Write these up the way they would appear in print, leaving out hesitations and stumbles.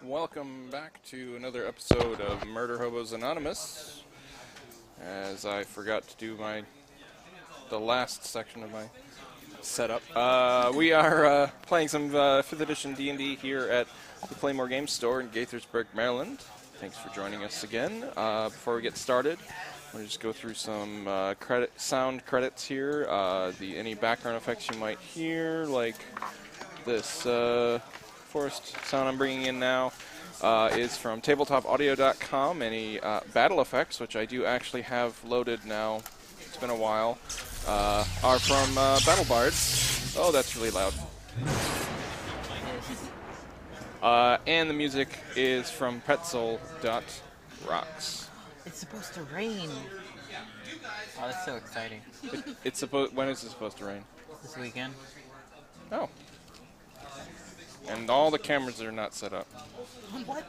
Welcome back to another episode of Murderhobos Anonymous. As I forgot to do the last section of my setup. We are playing some 5th edition D&D here at the Playmore Games Store in Gaithersburg, Maryland. Thanks for joining us again. Before we get started, I'm going to just go through some sound credits here. Any background effects you might hear, like this forest sound I'm bringing in now, is from tabletopaudio.com. Any battle effects, which I do actually have loaded now, it's been a while, are from Battle Bards. Oh, that's really loud. And the music is from Pretzel.rocks. It's supposed to rain. Oh, that's so exciting. When is it supposed to rain? This weekend. Oh. And all the cameras are not set up. What?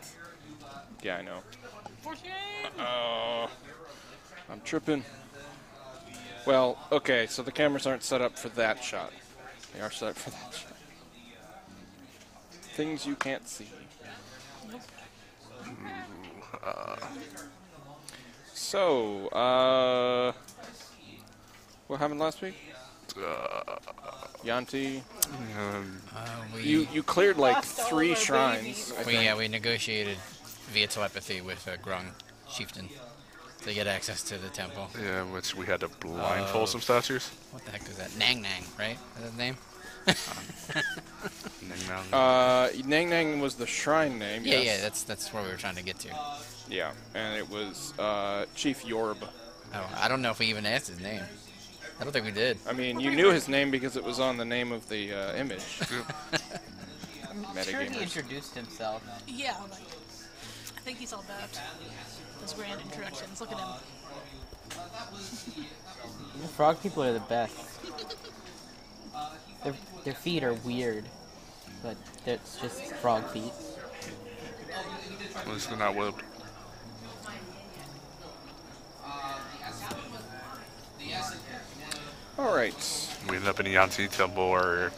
Yeah, I know. For shame! I'm tripping. Well, okay, so the cameras aren't set up for that shot. They are set up for that shot. Things you can't see. Nope. So, what happened last week? Yanti, you cleared like 3 shrines. We negotiated via telepathy with a Grung chieftain to get access to the temple. Yeah, which we had to blindfold some statues. What the heck is that? Nang Nang, right? Is that the name? Nang Nang was the shrine name. Yeah, yes. yeah, that's where we were trying to get to. Yeah, and it was Chief Yorb. Oh, I don't know if we even asked his name. I don't think we did. I mean, you knew his name because it was on the name of the image. I'm sure he introduced himself. Yeah, like, I think he's all about those grand introductions. Look at him. The frog people are the best. Their feet are weird, but it's just frog feet. At least they're not webbed. Alright. We ended up in a Yanti temple, or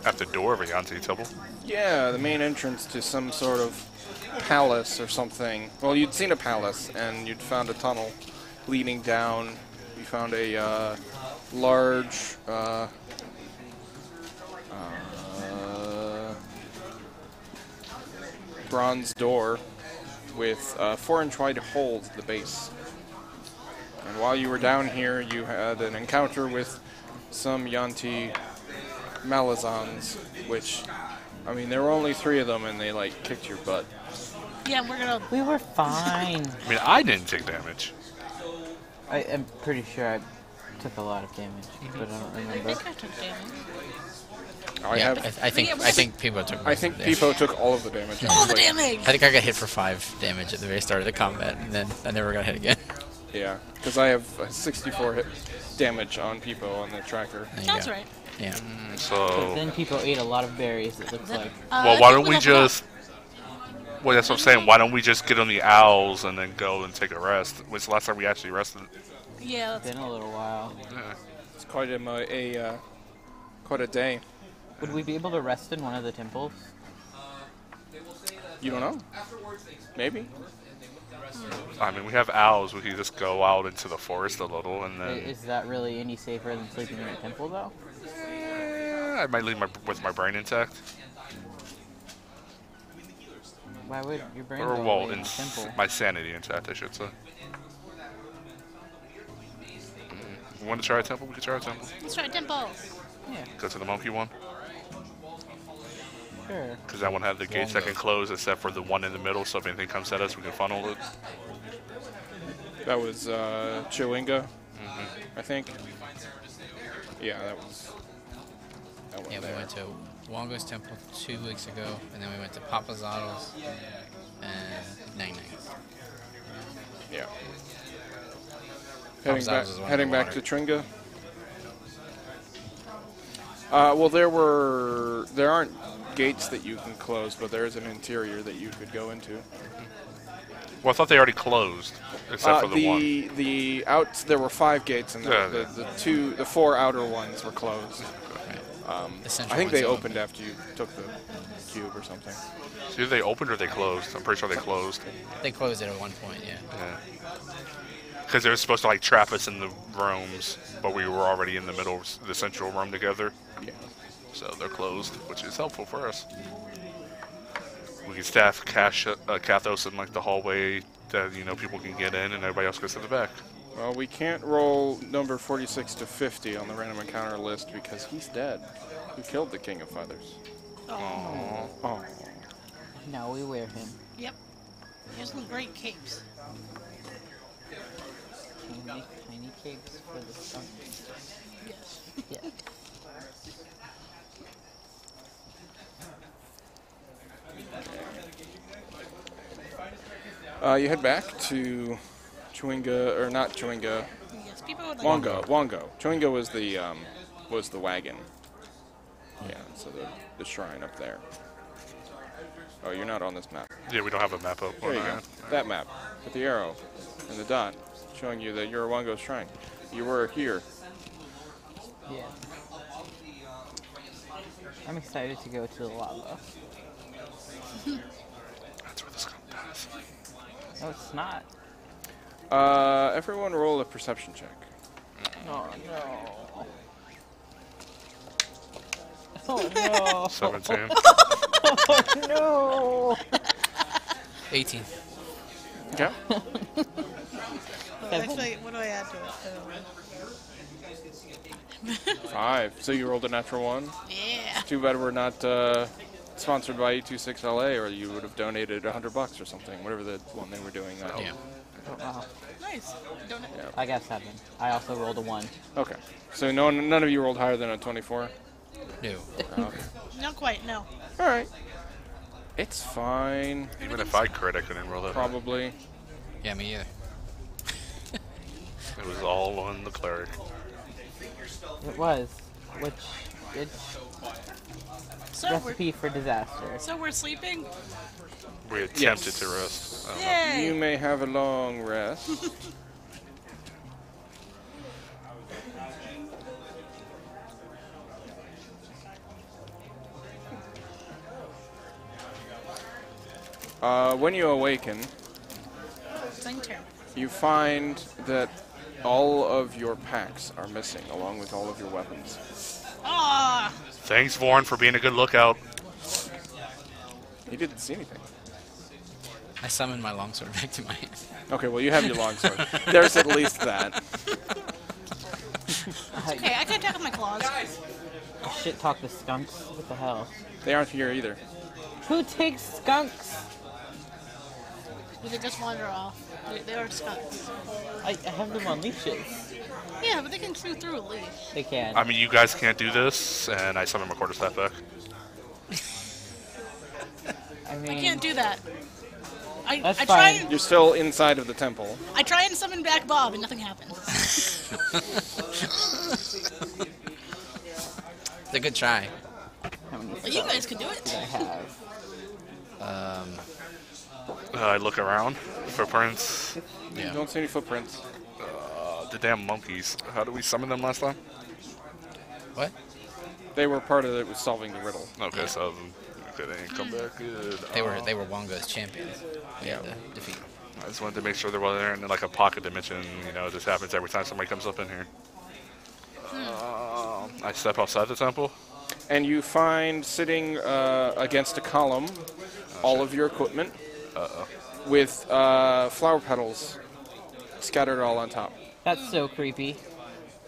at the door of a Yanti temple. Yeah, the main entrance to some sort of palace or something. Well, you'd seen a palace, and you'd found a tunnel leading down. You found a large bronze door with a 4-inch wide hole at the base. And while you were down here, you had an encounter with some Yanti Malazans, which, I mean, there were only 3 of them, and they, like, kicked your butt. Yeah, we're gonna... We were fine. I mean, I didn't take damage. I am pretty sure I took a lot of damage, but I don't I remember. think I took damage. I think Peebo took. I think Peebo took all of the damage. All the damage! I think I got hit for 5 damage at the very start of the combat, and then I never got hit again. Yeah, because I have 64 hit damage on Peebo on the tracker. Sounds right. Yeah. But So, then people ate a lot of berries, it looks like. well, why don't we just... Well, that's what I'm saying. Why don't we just get on the owls and then go and take a rest? When's the last time we actually rested? Yeah, It's been a little while. Yeah. It's quite a day. Would we be able to rest in one of the temples? You don't know? Maybe. I mean, we have owls. We can just go out into the forest a little, and then... Is that really any safer than sleeping in a temple, though? I might leave with my brain intact. Why would your brain Or, go well, away in a temple? my sanity intact, I should say. You want to try a temple? We could try a temple. let's try temple. Yeah, Go to the monkey one. sure. Because that one had the gates that can close except for the one in the middle, so if anything comes at us, we can funnel it. That was Chewinga, I think. Yeah, that one Yeah, we there. went to Wongo's temple 2 weeks ago, and then we went to Papazado's and Nang Nang's. Yeah. Papazado's is the one Heading in the back water. to Tringa. Well, there aren't gates that you can close, but there is an interior that you could go into. Well, I thought they already closed, except for the one. There were 5 gates, and the 4 outer ones were closed. The I central think they one's opened after you took the cube or something. Either they opened or they closed. I'm pretty sure they closed. They closed it at one point, yeah. Yeah. Because they were supposed to like trap us in the rooms, but we were already in the middle of the central room together. Yeah. So they're closed, which is helpful for us. We can staff Kathos in like the hallway that people can get in, and everybody else goes to the back. Well, we can't roll number 46 to 50 on the random encounter list because he's dead. We killed the King of Feathers. Oh. Oh. No, we wear him. Yep. He has some great capes. Can we make tiny capes for the skunk? Yes. Yeah. You head back to Chewinga, or not Chewinga, Yes. People would like. Wongo. Chewinga was the wagon. Yeah, so the shrine up there. Oh, you're not on this map. Yeah, we don't have a map up. There you go. That map with the arrow and the dot showing you that you're Wongo's shrine. You were here. Yeah. I'm excited to go to the lava. That's where the skunk dies. No, it's not. Everyone roll a perception check. Oh no. Oh no. 17. Oh no. 18. Okay. Actually, what do I add to it? 5. So you rolled a natural 1. Yeah. Too bad we're not sponsored by E26LA, or you would have donated $100 or something, whatever the one they were doing. Yeah. Wow. Nice. Don't it? I got 7. I also rolled a 1. Okay. So none of you rolled higher than a 24? No. Okay. Not quite. No. All right. It's fine. Even if I crit, I couldn't roll that. Probably. Yeah, me either. It was all on the cleric. It was. Which So recipe for disaster. we're sleeping. We attempted to rest. I don't know. Yay. You may have a long rest. When you awaken, Same turn. you find that all of your packs are missing, along with all of your weapons. Ah. Thanks, Vorn, for being a good lookout. He didn't see anything. I summoned my longsword back to my hand. Okay, well, you have your longsword. There's at least that. Okay, I can attack with my claws. Shit talk the skunks. What the hell? They aren't here either. Who takes skunks? But they just wander off. They are skunks. I have them on leashes. Yeah, but they can chew through a leash. They can. I mean, you guys can't do this, and I summon my quarterstaff back. I mean, I can't do that. I That's try fine. and You're still inside of the temple. I try and summon back Bob, and nothing happens. It's a good try. How many But you guys can do it. do I have? I look around. Footprints. You Yeah. don't see any footprints. The damn monkeys. How did we summon them last time? What? They were part of it with solving the riddle. Okay, so okay, they ain't come back. Good. They were Wongo's champions. Yeah. The defeat. I just wanted to make sure there wasn't like a pocket dimension. This happens every time somebody comes up in here. I step outside the temple. And you find sitting against a column all of your equipment with flower petals scattered all on top. That's so creepy.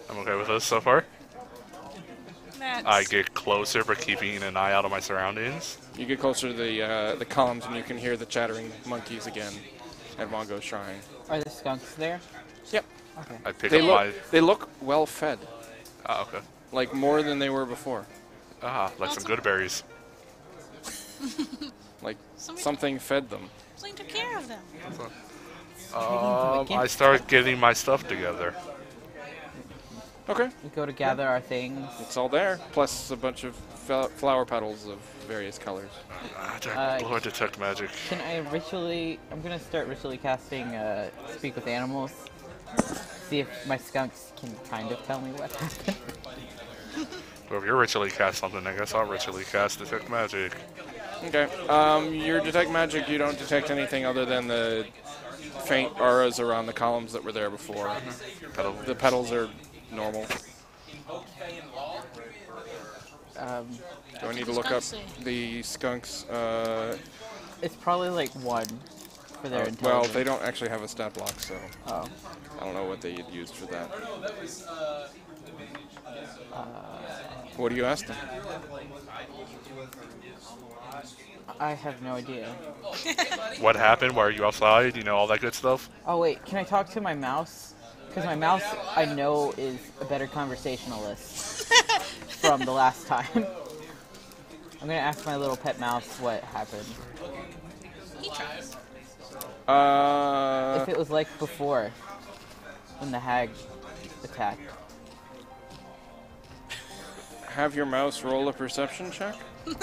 I'm okay with this so far. That's, I get closer for keeping an eye out on my surroundings. You get closer to the columns and you can hear the chattering monkeys again at Mongo's shrine. Are the skunks there? Yep. Okay. I pick They up look, they look well fed, my. Okay. like more than they were before. Like some good berries. Like Somebody- something fed them. Something took care of them. I start getting my stuff together. Okay, We go to gather our things. it's all there, plus a bunch of flower petals of various colors. Lord, detect magic. Can I ritually? I'm gonna start ritually casting Speak with Animals. See if my skunks can kind of tell me what happened. Well, if you're ritually cast something, I guess I'll ritually cast Detect Magic. Okay. Your detect magic, you don't detect anything other than the faint auras around the columns that were there before. Petal. The petals are normal. Do I need to look up the skunks? It's probably like 1 for their Well, intelligence. they don't actually have a stat block, so Oh. I don't know what they had used for that. What do you ask them? I have no idea. What happened? Why are you outside? You know, all that good stuff? Oh wait, can I talk to my mouse? Because my mouse, I know, is a better conversationalist from the last time. I'm gonna ask my little pet mouse what happened. He tries. If it was like before, when the hag attacked. Have your mouse roll a perception check. Is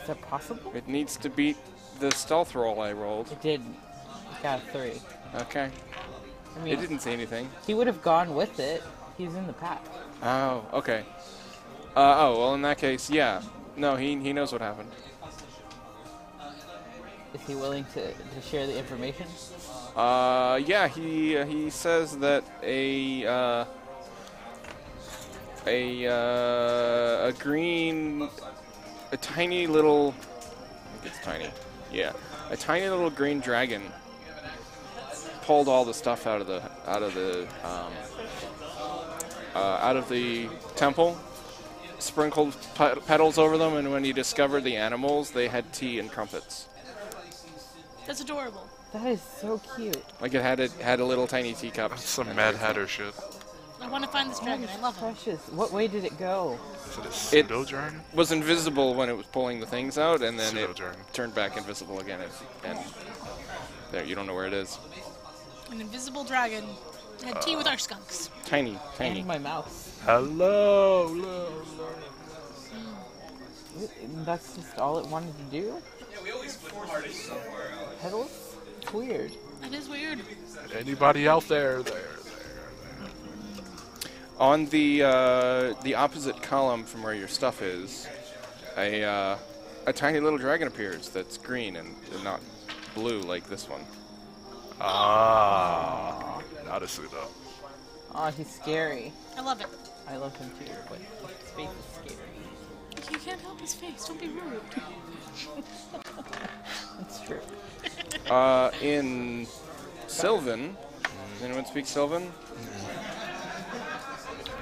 that possible? It needs to beat the stealth roll I rolled. It did. It got a 3. Okay. I mean, It didn't say anything. he would have gone with it. He's in the pack. Oh, okay. Oh, well, in that case, yeah. No, he knows what happened. Is he willing to share the information? Yeah, he says that a tiny little, I think it's tiny, yeah, a tiny little green dragon pulled all the stuff out of the temple, sprinkled petals over them, and when he discovered the animals, they had tea and crumpets. That's adorable. That is so cute. Like it had a little tiny teacup. That's some Mad Hatter shit. I want to find this dragon. I love him. Precious. What way did it go? Is it a pseudo-dragon? Was invisible when it was pulling the things out, and then it Pseudo-dragon. turned back invisible again. And there, you don't know where it is. An invisible dragon had tea with our skunks. Tiny. And my mouse. Hello. That's just all it wanted to do? Petals? It's weird. That is weird. Anybody out there? On the opposite column from where your stuff is, a tiny little dragon appears that's green and not blue like this one. Ah, not a pseudo. Oh, he's scary. I love it. I love him too, but his face is scary. You can't help his face. Don't be rude. It's true. In Sylvan, does anyone speak Sylvan?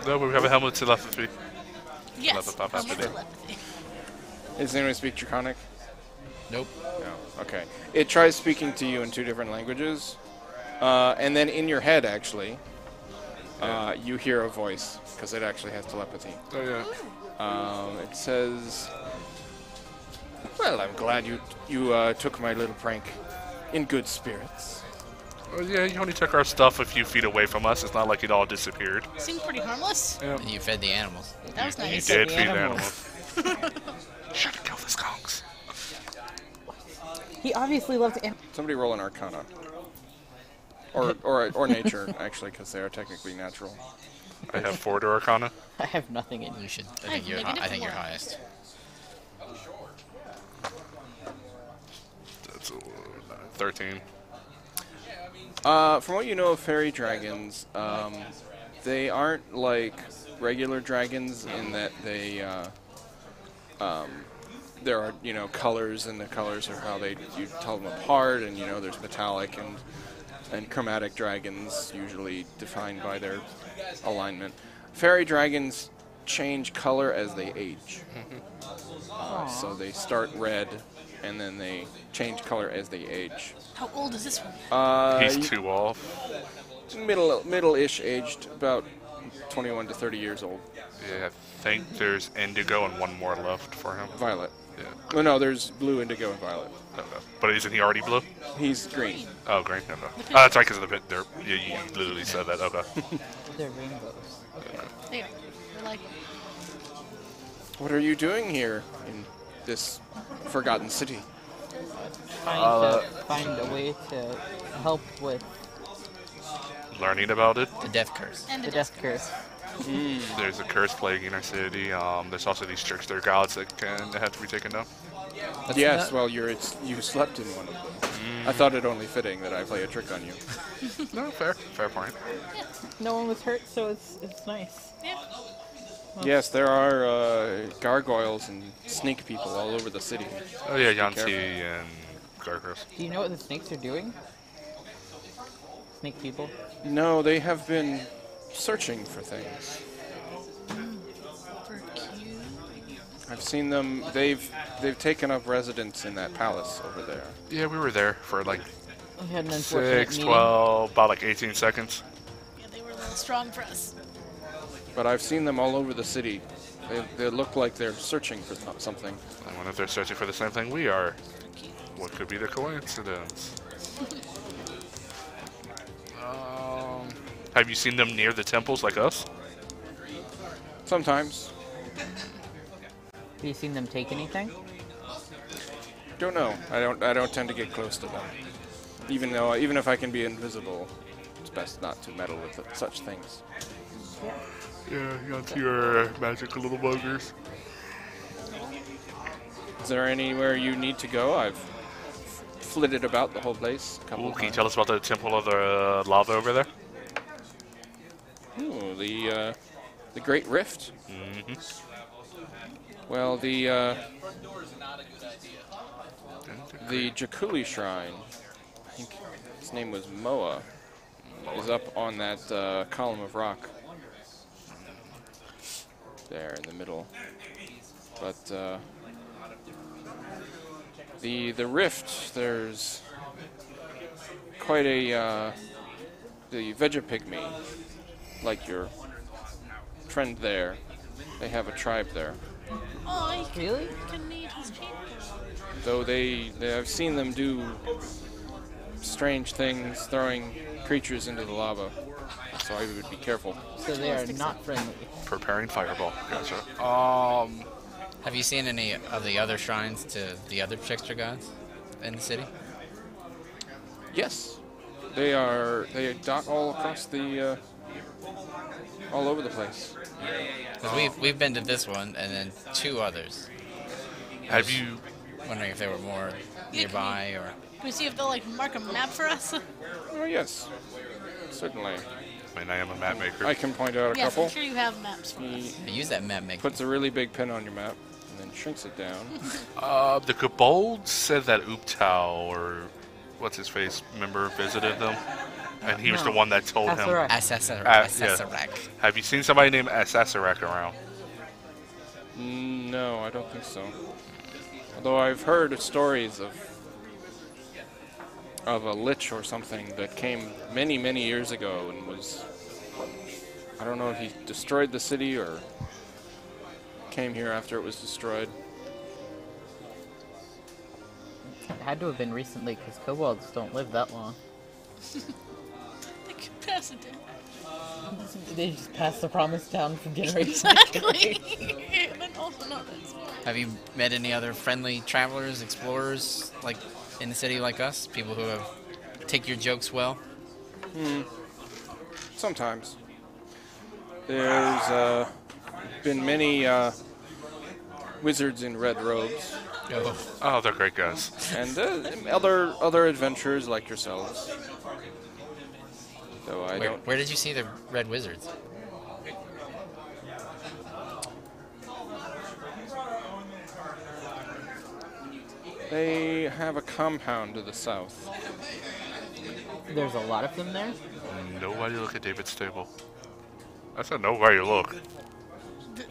No, but we have a helmet telepathy. Yes. Telepathy. Helmet telepathy. Does anyone speak Draconic? Nope. No. Okay. It tries speaking to you in 2 different languages, and then in your head, actually, you hear a voice because it actually has telepathy. Oh yeah. It says, "Well, I'm glad you took my little prank in good spirits." Oh yeah, you only took our stuff a few feet away from us. It's not like it all disappeared. Seemed pretty harmless. Yeah. And you fed the animals. That was You nice. did the feed the animals. animals. Should have killed the skunks. He obviously loves animals. Somebody roll an Arcana, or nature, actually, because they are technically natural. I have 4 to Arcana. I have nothing in You me. should. I have negative I think you're 1. highest. That's 13. From what you know of fairy dragons, they aren't like regular dragons in that they there are colors, and the colors are how you tell them apart, and there's metallic and chromatic dragons, usually defined by their alignment. Fairy dragons change color as they age, so they start red and then they change color as they age. How old is this one? He's 2 off. Middle-ish aged, about 21 to 30 years old. Yeah, I think there's indigo and 1 more left for him. Violet. Yeah. Oh, no, there's blue, indigo, and violet. Okay. But isn't he already blue? He's green. Oh, green. Okay. That's right, because of the pit. You literally said that. Okay. They're rainbows. They are. They're like, What are you doing here in this forgotten city? Trying to find a way to help with Learning about it. The death curse. and the the death curse. There's a curse plaguing our city. There's also these trickster gods that have to be taken down. Yes, well, you slept in one of them. I thought it only fitting that I play a trick on you. No, fair point. No one was hurt, so it's nice. Yeah. Yes, there are gargoyles and snake people all over the city. Oh yeah, careful. Yanti and Gargos. Do you know what the snakes are doing? Snake people? No, they have been searching for things. For cute. I've seen them. They've taken up residence in that palace over there. Yeah, we were there for like We had an unfortunate 6, meeting. 12, about like 18 seconds. Yeah, they were a little strong for us. But I've seen them all over the city. They look like they're searching for something. I wonder if they're searching for the same thing we are. What could be the coincidence? Have you seen them near the temples like us? Sometimes. Have you seen them take anything? Don't know. I don't tend to get close to them. Even if I can be invisible, it's best not to meddle with such things. Yeah, Yanti are magical little buggers. Is there anywhere you need to go? I've flitted about the whole place a couple Ooh, of can you times. tell us about the temple of the lava over there? Ooh, the Great Rift. Mm-hmm. Well, the Jakuli Shrine, I think his name was Moa, is up on that column of rock there in the middle. But the rift, there's quite a the Vegapygmy, like your friend there. They have a tribe there. Oh, you Really? can need his people. Though I've seen them do strange things, throwing creatures into the lava. So I would be careful. So they are not friendly. Preparing fireball. Gotcha. Have you seen any of the other shrines to the other trickster gods in the city? Yes, they dot all across the all over the place. Because we've been to this one and then 2 others. Have you? Wondering if they were more nearby or. Can we see if they'll like mark a map for us? Oh yes, certainly. I mean, I am a map maker. I can point out a Yes, couple. I'm sure you have maps for He us. I use that map maker. puts a really big pin on your map and then shrinks it down. The Kobold said that Ooptao, or what's his face, member visited them, and he was the one that told him. Asarak. Assassarak. Have you seen somebody named Assassarak around? No, I don't think so. Although I've heard stories of a lich or something that came many, many years ago and was, I don't know if he destroyed the city or came here after it was destroyed. It had to have been recently because kobolds don't live that long. They could pass it down. They just pass the promise down from generation Exactly. But also not this. Have you met any other friendly travelers, explorers, like in the city like us? People who have take your jokes well? Sometimes. There's been many wizards in red robes Oh, they're great guys. and other adventurers like yourselves. Though I don't. Where did you see the red wizards? They have a compound to the south. There's a lot of them there. Nobody look at David's table. I said nobody look.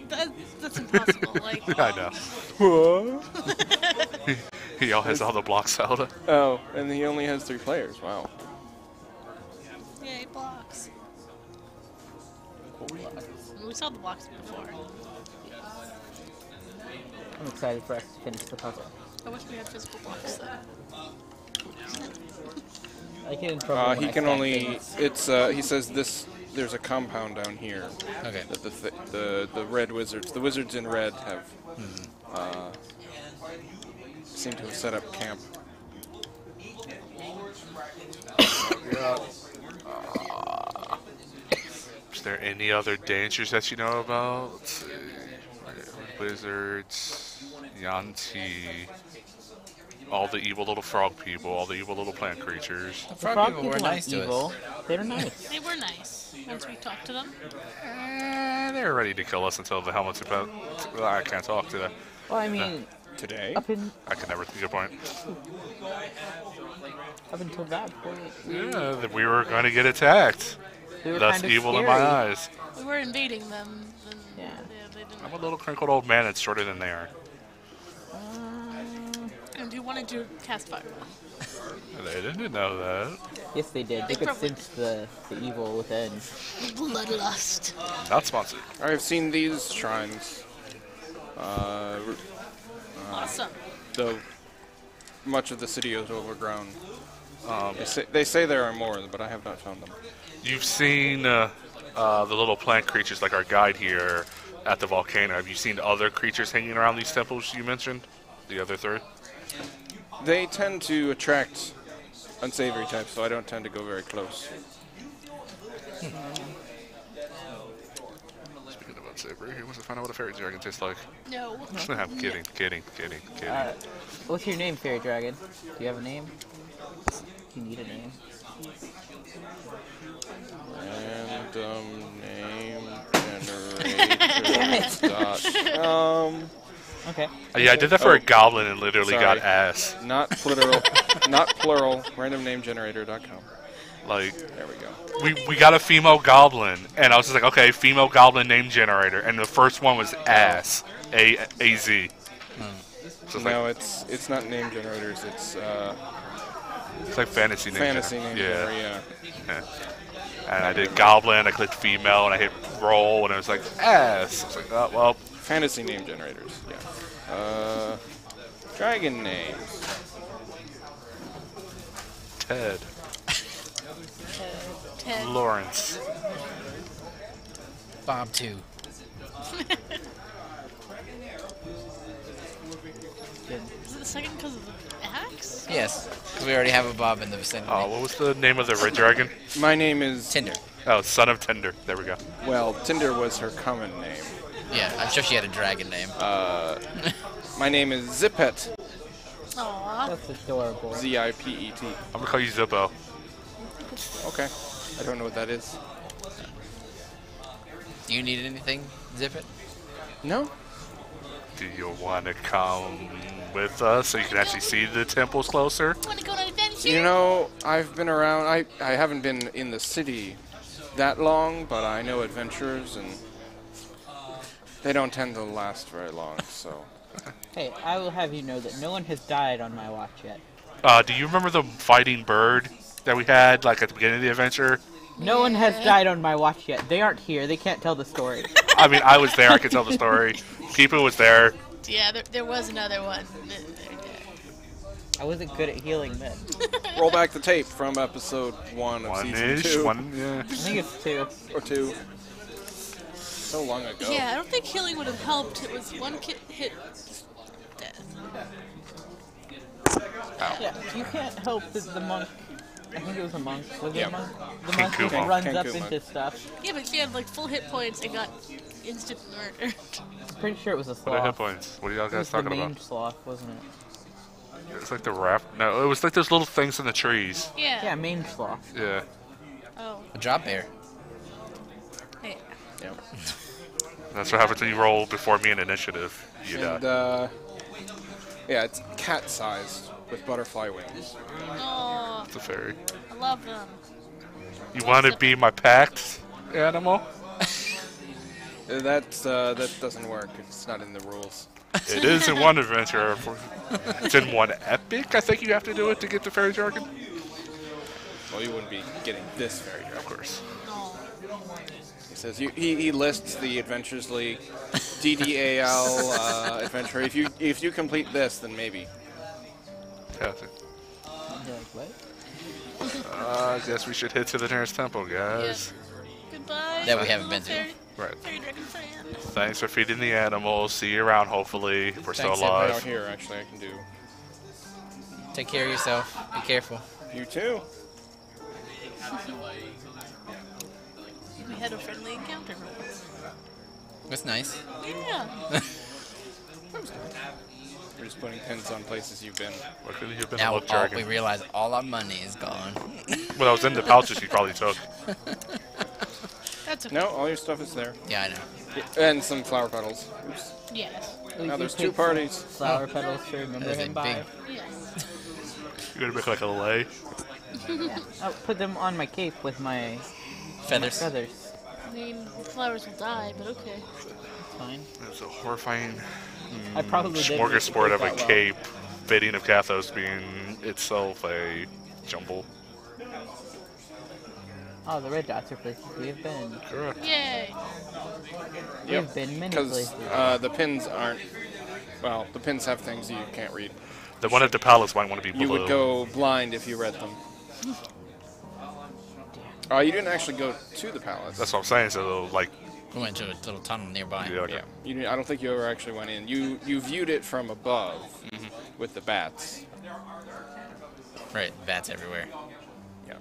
That's impossible. Like, I know. What? He all has all the blocks out. Oh, and he only has 3 players. Wow. yay, blocks. We saw the blocks before. I'm excited for us to finish the puzzle. I wish we had physical blocks though. I get in trouble when He I can stack only. things. It's. He says this. There's a compound down here Okay. that the red wizards, the wizards in red, have seem to have set up camp. there any other dangers that you know about? Let's see. Wizards, Yanti, all the evil little frog people, all the evil little plant creatures. The Frog frog people people were aren't nice to evil. us. They're nice. They were nice once we talked to them. They're ready to kill us until the helmet's about. Well, I can't talk to that. Well, I mean, Today? up I can never think of a point. until that point, Yeah, that we were going to get attacked. we were That's kind of evil in scary. my eyes. We were invading them, and Yeah. they didn't. I'm a little crinkled old man that's shorter than they are. And we wanted to cast fireball. They didn't know that. Yes, they did. They could probably- sense the evil within. Bloodlust. Not sponsored. I've seen these shrines. Awesome. Though much of the city is overgrown. They say there are more, but I have not found them. You've seen the little plant creatures like our guide here at the volcano. Have you seen other creatures hanging around these temples you mentioned? The other three? They tend to attract unsavory types, so I don't tend to go very close. Speaking of unsavory, who wants to find out what a fairy dragon tastes like? No. I'm kidding. What's your name, Fairy Dragon? Do you have a name? Do you need a name? Random name generator. Okay. Yeah, I did that for Oh. a goblin and literally Sorry. got ass. Not plural. Not plural. Randomnamegenerator.com. Like, There we go. we got a female goblin, and I was just like, okay, female goblin name generator, and the first one was ass. A-Z. So it's No, it's not name generators. It's like fantasy name fantasy generator. name Yeah. generator. Yeah. And I did goblin, I clicked female, and I hit roll, and it was like ass. I was like, oh, well, Fantasy name generators. Yeah. Dragon names. Ted. Ted. Lawrence. Bob too. Is it the second because of the axe? Yes, because we already have a Bob in the vicinity. Oh, what was the name of the red dragon? My name is. Tinder. Oh, Son of Tender. There we go. Well, Tinder was her common name. Yeah, I'm sure she had a dragon name. My name is Zippet. Aww. That's adorable. Z-I-P-E-T. I'm gonna call you Zippo. Okay. I don't know what that is. Do you need anything, Zip it? No. Do you want to come with us so you can actually see the temples closer? Want to go on an adventure? You know, I've been around. I haven't been in the city that long, but I know adventurers, and they don't tend to last very long. So. Hey, I will have you know that no one has died on my watch yet. Do you remember the fighting bird that we had, like, at the beginning of the adventure? No one has died on my watch yet. They aren't here. They can't tell the story. I mean, I was there. I could tell the story. People was there. Yeah, there was another one. I wasn't good at healing then. Roll back the tape from episode 1 of season One-ish. 2 Yeah. I think it's 2. or 2. So long ago. Yeah, I don't think healing would have helped. It was one hit death. Yeah, you can't help the monk. I think it was a monk. Was it Yeah. a monk? The King monk who Kuma. runs King up Kuma. into stuff. Yeah, but she had like full hit points and got instant murder. I'm pretty sure it was a What are hit sloth. points? What are y'all It was guys the talking mange about? sloth, wasn't it? It's like the raft. No, it was like those little things in the trees. Yeah. Yeah, mange sloth. Yeah. Oh. A drop bear. Hey. Yeah. That's what happens when you roll before me in initiative. You And die. yeah, it's cat-sized with butterfly wings. Oh, It's a fairy. I love them. You want to be my pact animal? That doesn't work. It's not in the rules. It is in one adventure. It's in one epic. I think you have to do it to get the fairy jargon. Well, you wouldn't be getting this very Of good. course. Oh. He says he lists the Adventures League DDAL adventure. If you complete this, then maybe. Yeah, You're like, what? I guess we should head to the nearest temple, guys. Goodbye. That we haven't been to. Fairy Right. dragon fan. Thanks for feeding the animals. See you around, hopefully. If we're still Thanks, Right out alive. here, actually, I can do. Take care of yourself. Be careful. You too. We had a friendly encounter. That's nice. Yeah. We're just putting pins on places you've been. What could have been a Now look jargon? we realize all our money is gone. Well, I was in the pouches you probably took. That's okay. No, all your stuff is there. Yeah, I know. And some flower petals. Oops. Yes. Now there's 2 parties. Flower petals to remember That is a him by. big- Yes. You're gonna make like a lei. I'll put them on my cape with my Feathers. feathers. I mean, the flowers will die, but okay. It's fine. It's a horrifying I probably did make the smorgasbord of a that well. cape, fitting of Kathos being itself a jumble. Oh, the red dots are places we have been. Correct. Yay. We have been many Because places. the pins aren't. Well, the pins have things you can't read. The one at the palace might want to be blue. You would go blind if you read them. Oh, you didn't actually go to the palace. That's what I'm saying. So like, We went to a little tunnel nearby. yeah, Yeah, I don't think you ever actually went in. You viewed it from above with the bats. Right, bats everywhere. Yeah.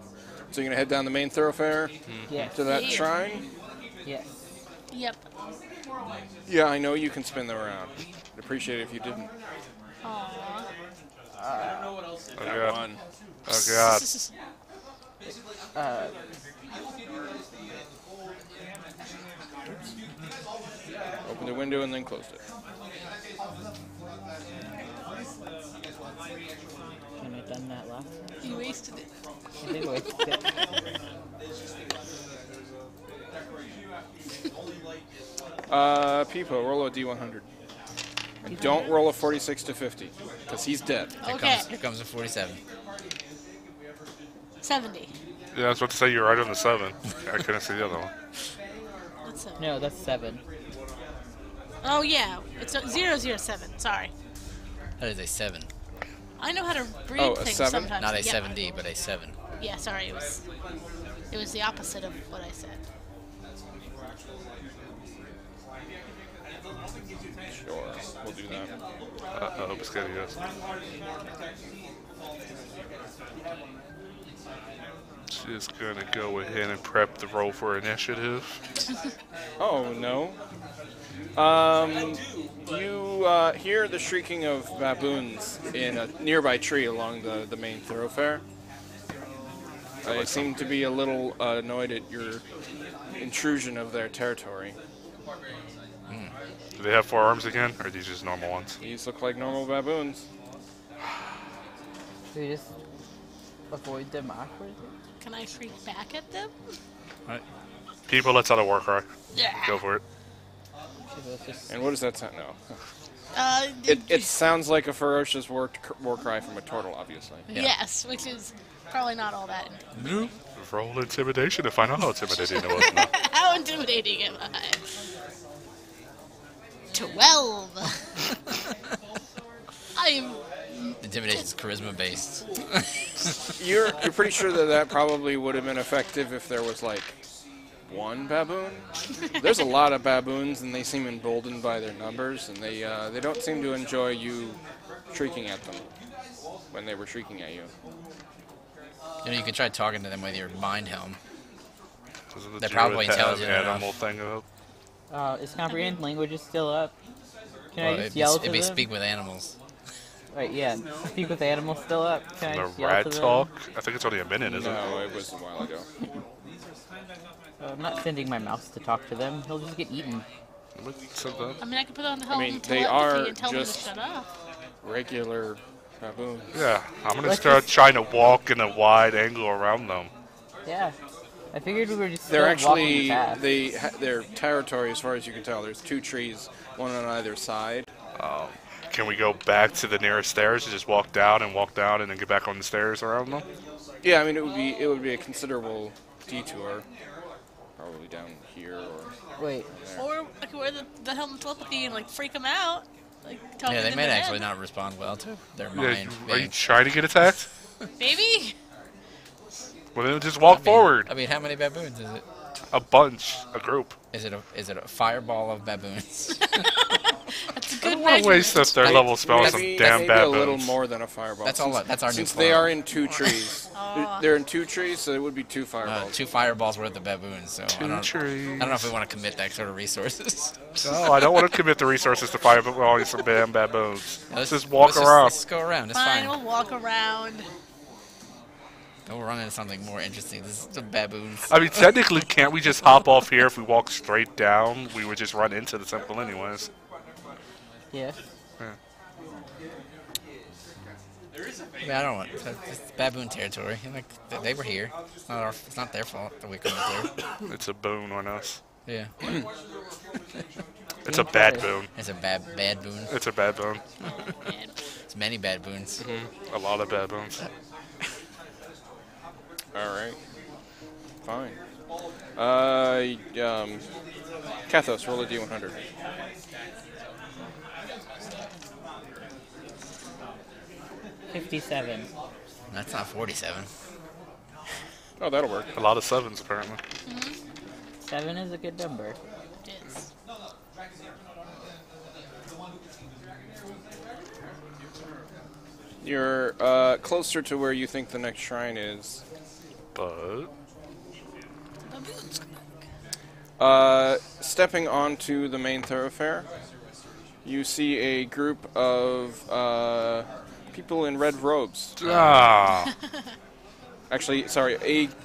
So you're gonna head down the main thoroughfare Yes. to that Yeah. shrine. Yes. Yep. Yeah, I know you can spin them around. I'd appreciate it if you didn't. Aww. oh That god, one. oh god. Opened the window and then closed it. Can I done that last time? You wasted it. I did waste it. Peepo, roll a D100. And don't roll a 46 to 50, because he's dead. Okay. Here comes a 47. 70. Yeah, I was about to say you're right on the 7. I couldn't see the other one. That's 7. No, that's 7. Oh, yeah. It's 007. Sorry. That is a 7. I know how to read Oh, a things 7? sometimes. Not a yeah. 7D, but a 7. Yeah, sorry. It was the opposite of what I said. Sure, we'll do that. Uh-oh, Biscotti, yes. Just gonna go ahead and prep the roll for initiative. Oh, no. You hear the shrieking of baboons in a nearby tree along the main thoroughfare. They seem to be a little annoyed at your intrusion of their territory. Do they have 4 arms again, or are these just normal ones? These look like normal baboons. Do we just avoid them awkwardly? Can I freak back at them? Alright. People, let's out a war cry. Yeah. Go for it. Should we just And what does that sound? No. It, It sounds like a ferocious war cry from a turtle, obviously. Yes, which is probably not all that. Roll intimidation to find out how intimidating it was. No. How intimidating am I? 12. I'm. Intimidation is charisma based. You're pretty sure that probably would have been effective if there was like 1 baboon. There's a lot of baboons, and they seem emboldened by their numbers, and they don't seem to enjoy you shrieking at them when they were shrieking at you. You know, you can try talking to them with your mind helm. Doesn't the They're probably druid have intelligent animal enough. thing up? is comprehend language is still up? Can Well, I just yell to it'd be them? speak with animals. Right, yeah. Speak with animals still up. Can I The just yell rat to them? talk? I think it's only a minute, isn't it? No, it was a while ago. I'm not sending my mouse to talk to them. He'll just get eaten. I mean, I could put on the helm mean, and they telepathy are and tell them to just- shut up. Regular baboons. Yeah, I'm gonna Let's start just- trying to walk in a wide angle around them. Yeah. I figured we were just They're still walking actually fast. their territory, as far as you can tell. There's 2 trees, one on either side. Can we go back to the nearest stairs and just walk down and then get back on the stairs around them? Yeah, I mean it would be a considerable detour, probably down here or. Wait. Or I could wear the helm of telepathy and like freak them out. Like tell Yeah, them they in might their actually head. not respond well to their Yeah, mind. are you being- trying to get attacked? Maybe. Well, then just walk forward. I mean, how many baboons is it? A bunch, a group. Is it a fireball of baboons? That's a I good don't want to measurement. waste up their level spell on some Maybe damn a little baboons. more than a fireball. That's all. That's our new Since they plan. are in 2 trees, Oh. They're in 2 trees, so it would be 2 fireballs. 2 fireballs worth of baboons. So I don't know if we want to commit that sort of resources. No, I don't want to commit the resources to fireball some damn baboons. Yeah, Let's just walk around. Let's go around. It's Fine, fine. we'll walk around. Don't run into something more interesting. This is the baboons. I mean, technically, can't we just hop off here if we walk straight down? We would just run into the temple anyways. Yeah. I mean, I don't want. It's baboon territory. Like they were here. It's not their fault that we couldn't through. It's a boon on us. Yeah. It's a bad boon. It's a bad boon. It's a bad boon. It's many bad boons. A lot of bad boons. Alright. Fine. Kathos, roll a D100. $57. That's not 47. Oh, that'll work. A lot of 7s, apparently. 7 is a good number. Yes. You're closer to where you think the next shrine is. But Stepping onto the main thoroughfare, you see a group of people in red robes. Actually, sorry,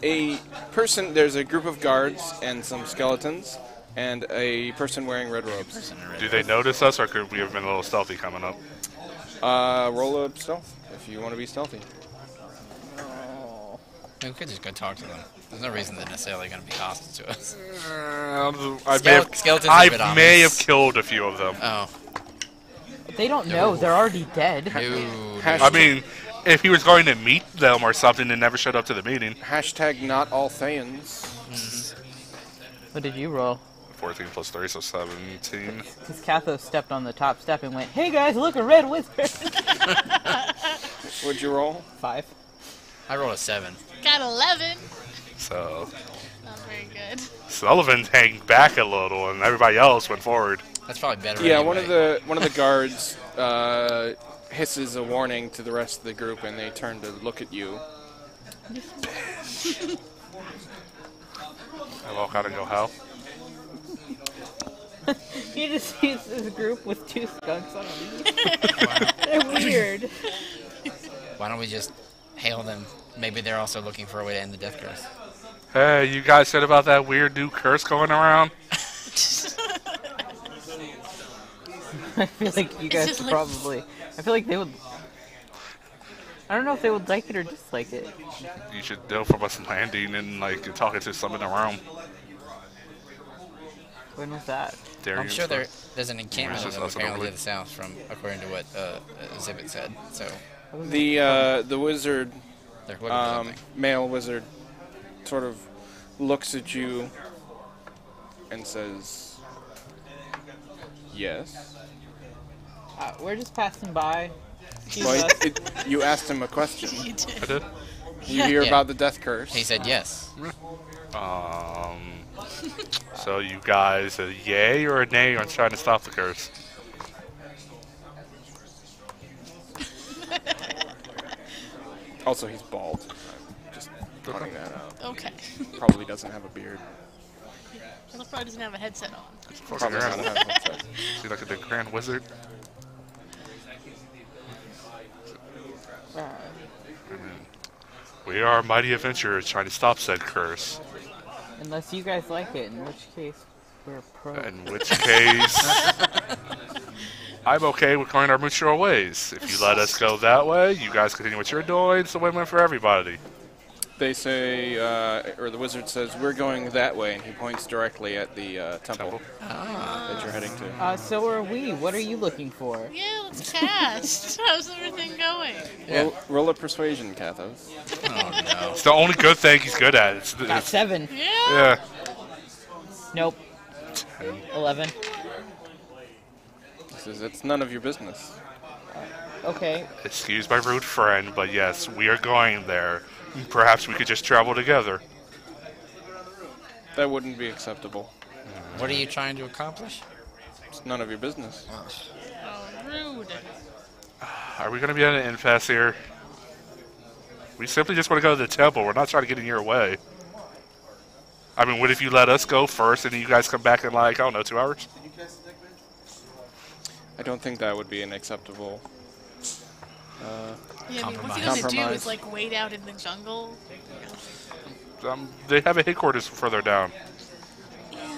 a person. There's a group of guards and some skeletons, and a person wearing red robes. do they notice us, or could we have been a little stealthy coming up? Roll a stealth if you want to be stealthy. We could just go talk to them. There's no reason they're necessarily going to be hostile to us. I may have killed a few of them. Oh. They don't know. They're already dead. No. I mean, if he was going to meet them or something and never showed up to the meeting. Hashtag not all Thayans. What did you roll? 14 plus 3, so 17. Because Kathos stepped on the top step and went, "Hey guys, look, a red wizard." What'd you roll? 5. I rolled a 7. Got 11. So Not very good. Sullivan hanged back a little, and everybody else went forward. That's probably better. Yeah, anyway. one of the guards hisses a warning to the rest of the group, and they turn to look at you. I walk out and go, how? You just see this group with 2 skunks on them. They're weird. Why don't we just hail them? Maybe they're also looking for a way to end the death curse. Hey, you guys said about that weird new curse going around? I feel like you guys like- probably... I feel like they would... I don't know if they would like it or dislike it. You should know from us landing and like talking to some in the room. When was that? I'm sure there's an encampment Where's of this them apparently other to the south, from according to what Zibbit said. So The wizard, they're looking for something. male wizard, sort of looks at you and says, "Yes." We're just passing by. Excuse Well, us. you asked him a question. You did. I did? You hear Yeah. about the death curse. He said yes. So you guys a yay or a nay on trying to stop the curse? Also, he's bald. I'm just pointing that out. Okay. Probably doesn't have a beard. Well, probably doesn't have a headset on. Probably doesn't have a headset. See, like the Grand Wizard. We are mighty adventurers trying to stop said curse. Unless you guys like it, in which case we're pro. In which case, I'm okay with going our mutual ways. If you let us go that way, you guys continue what you're doing. It's a win-win for everybody. They say, or the wizard says, "We're going that way," and he points directly at the temple that you're heading to. So are we. What are you looking for? Yeah, let's cast. How's everything going? Roll a persuasion, Kathos. Oh no. It's the only good thing he's good at. Got 7. Yeah. Yeah. Nope. 11. He says, "It's none of your business." Okay. Excuse my rude friend, but yes, we are going there. Perhaps we could just travel together. That wouldn't be acceptable. What are you trying to accomplish? It's none of your business. Oh, rude. Are we going to be at an infest here? We simply just want to go to the temple. We're not trying to get in your way. I mean, what if you let us go first and then you guys come back in like, I don't know, 2 hours? I don't think that would be an acceptable. Yeah, I mean, what's he Compromise. gonna do? Compromise. Is like wait out in the jungle? They have a headquarters further down. Yeah.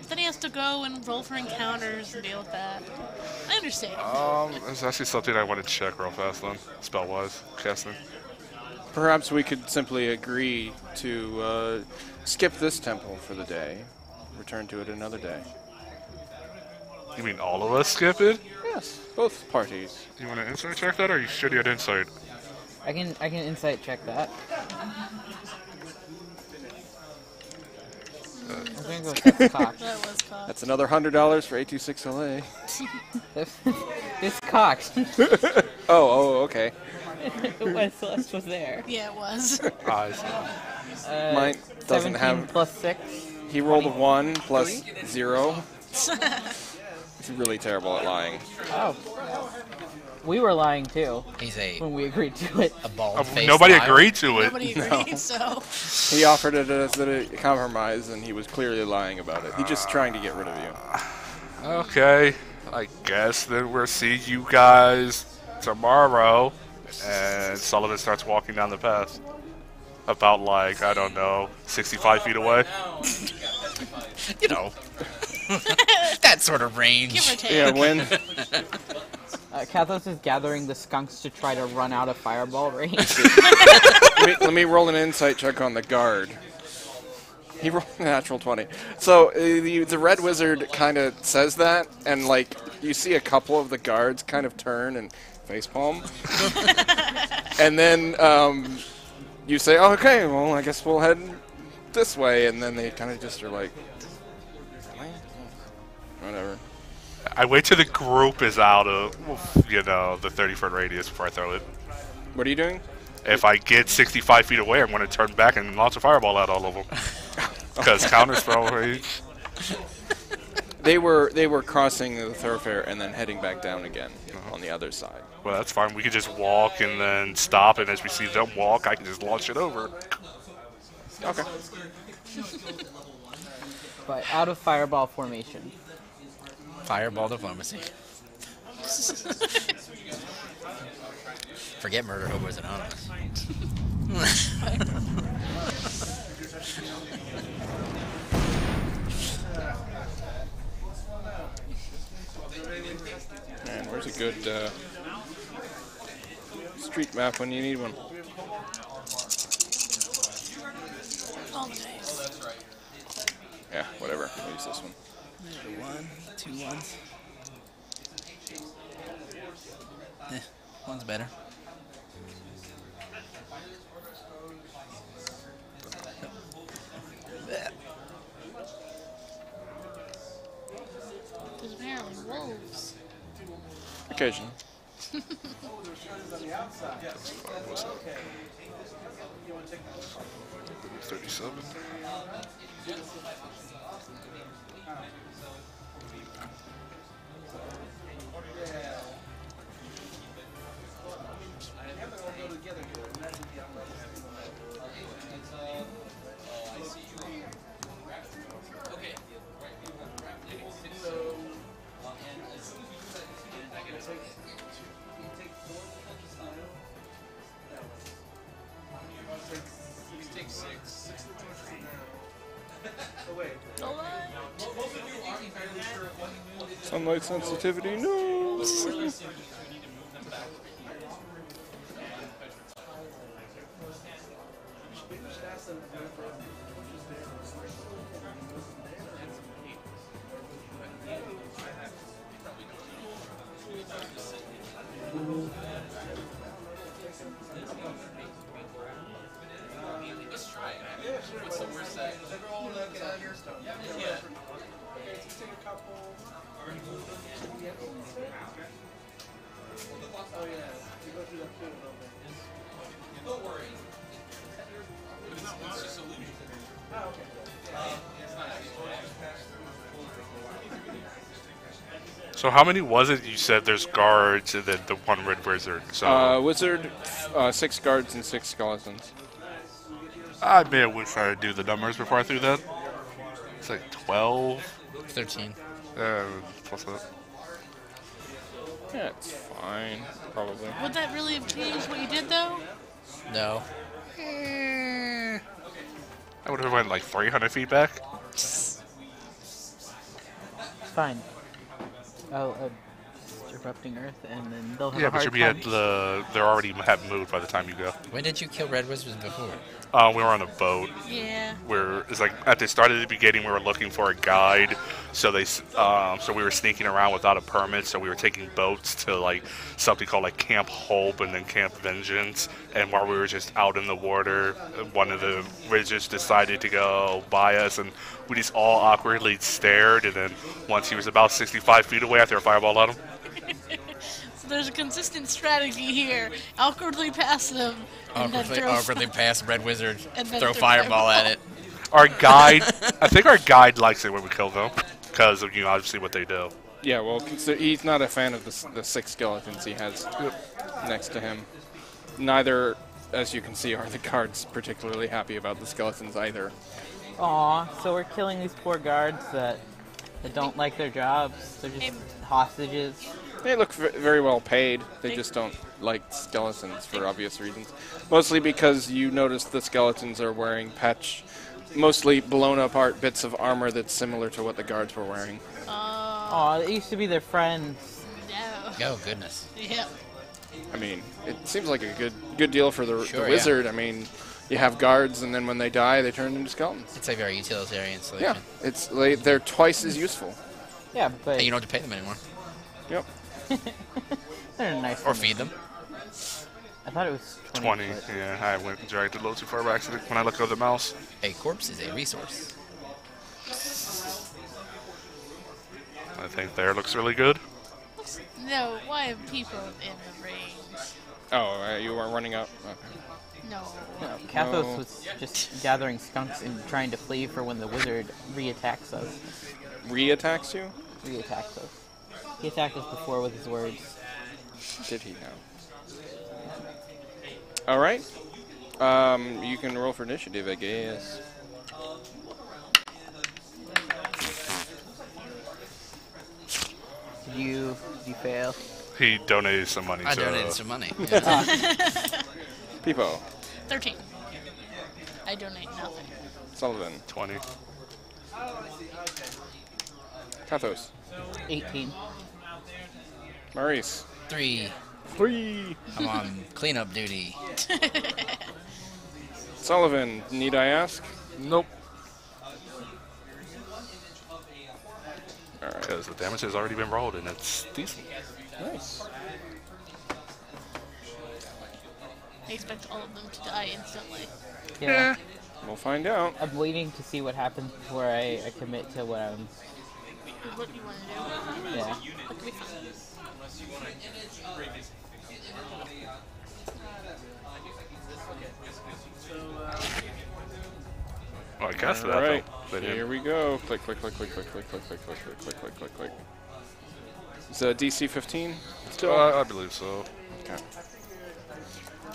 Then he has to go and roll for encounters and deal with that. I understand. There's actually something I want to check real fast then, spell-wise, casting. Perhaps we could simply agree to skip this temple for the day, return to it another day. You mean all of us skip it? Yes, both parties. You want to insight check that, or you should get insight? I can insight check that. I'm gonna go with this cock. That was caught. That's another $100 for 826LA. This cock. Oh, okay. When Celeste was there. Yeah, it was. I see. Mine doesn't 17 have. plus 6. He rolled a 1 plus 0. He's really terrible at lying. Oh. We were lying too He's a when we agreed to it. bald-faced Nobody liar. agreed to it. Nobody agreed, so. He offered it as a compromise, and he was clearly lying about it. He's just trying to get rid of you. Okay, I guess then we'll see you guys tomorrow. And Sullivan starts walking down the path. About like, I don't know, 65 feet away. You know, that sort of range. Give or take. Yeah, when Kathos is gathering the skunks to try to run out of fireball range. let me roll an insight check on the guard. He rolled a natural 20. So the red wizard kind of says that, and like you see a couple of the guards kind of turn and facepalm, and then you say, "Oh, okay, well, I guess we'll head this way," and then they kind of just are like, whatever. I wait till the group is out of, you know, the 30-foot radius before I throw it. What are you doing? If I get 65 feet away, I'm going to turn back and launch a fireball at all of them. Because counter spell range. They were crossing the thoroughfare and then heading back down again on the other side. Well, that's fine. We could just walk and then stop, and as we see them walk, I can just launch it over. Okay. But out of fireball formation. Fireball diplomacy. Forget Murderhobos Anonymous. Man, where's a good street map when you need one? All the days. Yeah, whatever. I'll use this one. 1, 2 ones. One's better. There's apparently wolves. Occasionally. What's up? 37. Sunlight sensitivity, no! So how many was it? You said there's guards and then the one red wizard. So Wizard, 6 guards and 6 skeletons. I may have wished I would do the numbers before I threw that. It's like 12. 13. Plus that. Yeah, it's fine, probably. Would that really have changed what you did, though? No. I would have went like 300 feet back. It's fine. Oh, erupting Earth, and then they'll have Yeah, a but hard you'll be time. at they're already have moved by the time you go. When did you kill red wizards before? We were on a boat. Yeah. Where it's like at the start of the beginning, we were looking for a guide, so so we were sneaking around without a permit. So we were taking boats to like something called like Camp Hope and then Camp Vengeance. And while we were just out in the water, one of the wizards decided to go by us, and we just all awkwardly stared. And then once he was about 65 feet away, I threw a fireball at him. So there's a consistent strategy here. Awkwardly pass them. And then throw Awkwardly pass red wizard. And then Throw throw fireball at it. Our guide, I think our guide likes it when we kill them because of obviously what they do. Yeah, well, he's not a fan of the 6 skeletons he has next to him. Neither, as you can see, are the guards particularly happy about the skeletons either. Aw, so we're killing these poor guards that don't like their jobs. They're just hostages. They look very well paid. They just don't like skeletons for obvious reasons. Mostly because you notice the skeletons are wearing mostly blown apart bits of armor that's similar to what the guards were wearing. Aw, it used to be their friends. No. Oh, goodness. Yeah. I mean, it seems like a good deal for the Sure, wizard. I mean, you have guards, and then when they die, they turn into skeletons. It's a very utilitarian solution. Yeah, it's they're twice as useful. Yeah, but And you don't have to pay them anymore. Yep. they're nice. Or to me. feed them. I thought it was 20. but- Yeah, I went and dragged it a little too far by accident when I let go of the mouse. A corpse is a resource. I think there looks really good. No, why have people in the rings? Oh, you weren't running up? Okay. No. No, Kathos No. was just gathering skunks and trying to flee for when the wizard re-attacks us. Re-attacks you? Re-attacks us. He attacked us before with his words. Did he now? All right. You can roll for initiative, I guess. Did you fail? He donated some money I to donated some money. Yeah. Peepo. 13. I donate nothing. Sullivan. 20. Kathos. 18. Maurice. 3. 3. I'm on cleanup duty. Sullivan. Need I ask? Nope. All right. Because the damage has already been rolled and it's decent. Nice. I expect all of them to die instantly. Yeah. We'll find out. I'm waiting to see what happens before I commit to what I'm. What do you want to do? Yeah. That could be fun. Well, I guess All that. right. They Here didn't. we go. Click, click, click, click, click, click, click, click, click, click, click, click, click, click. Is DC 15 still? I believe so. Okay.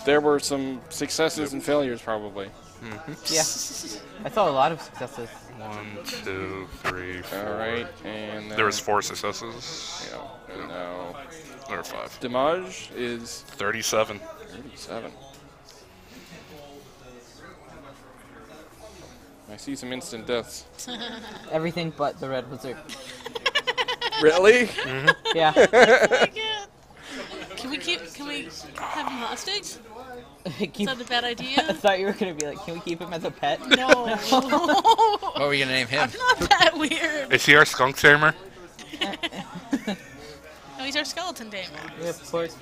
There were some successes and failures, probably. Yeah. I saw a lot of successes. 1, 2, 3, 4. All right, and then, There was 4 successes. Yeah, and now Or 5. damage is 37. 37. I see some instant deaths. Everything but the red wizard. Really? Yeah. Oh my god. Can we have him hostage? Is Keep, that a bad I idea? thought you were gonna be like, can we keep him as a pet? No. What were we going to name him? I'm not that weird. Is he our skunk tamer? No, he's our skeleton tamer. Yeah, of course.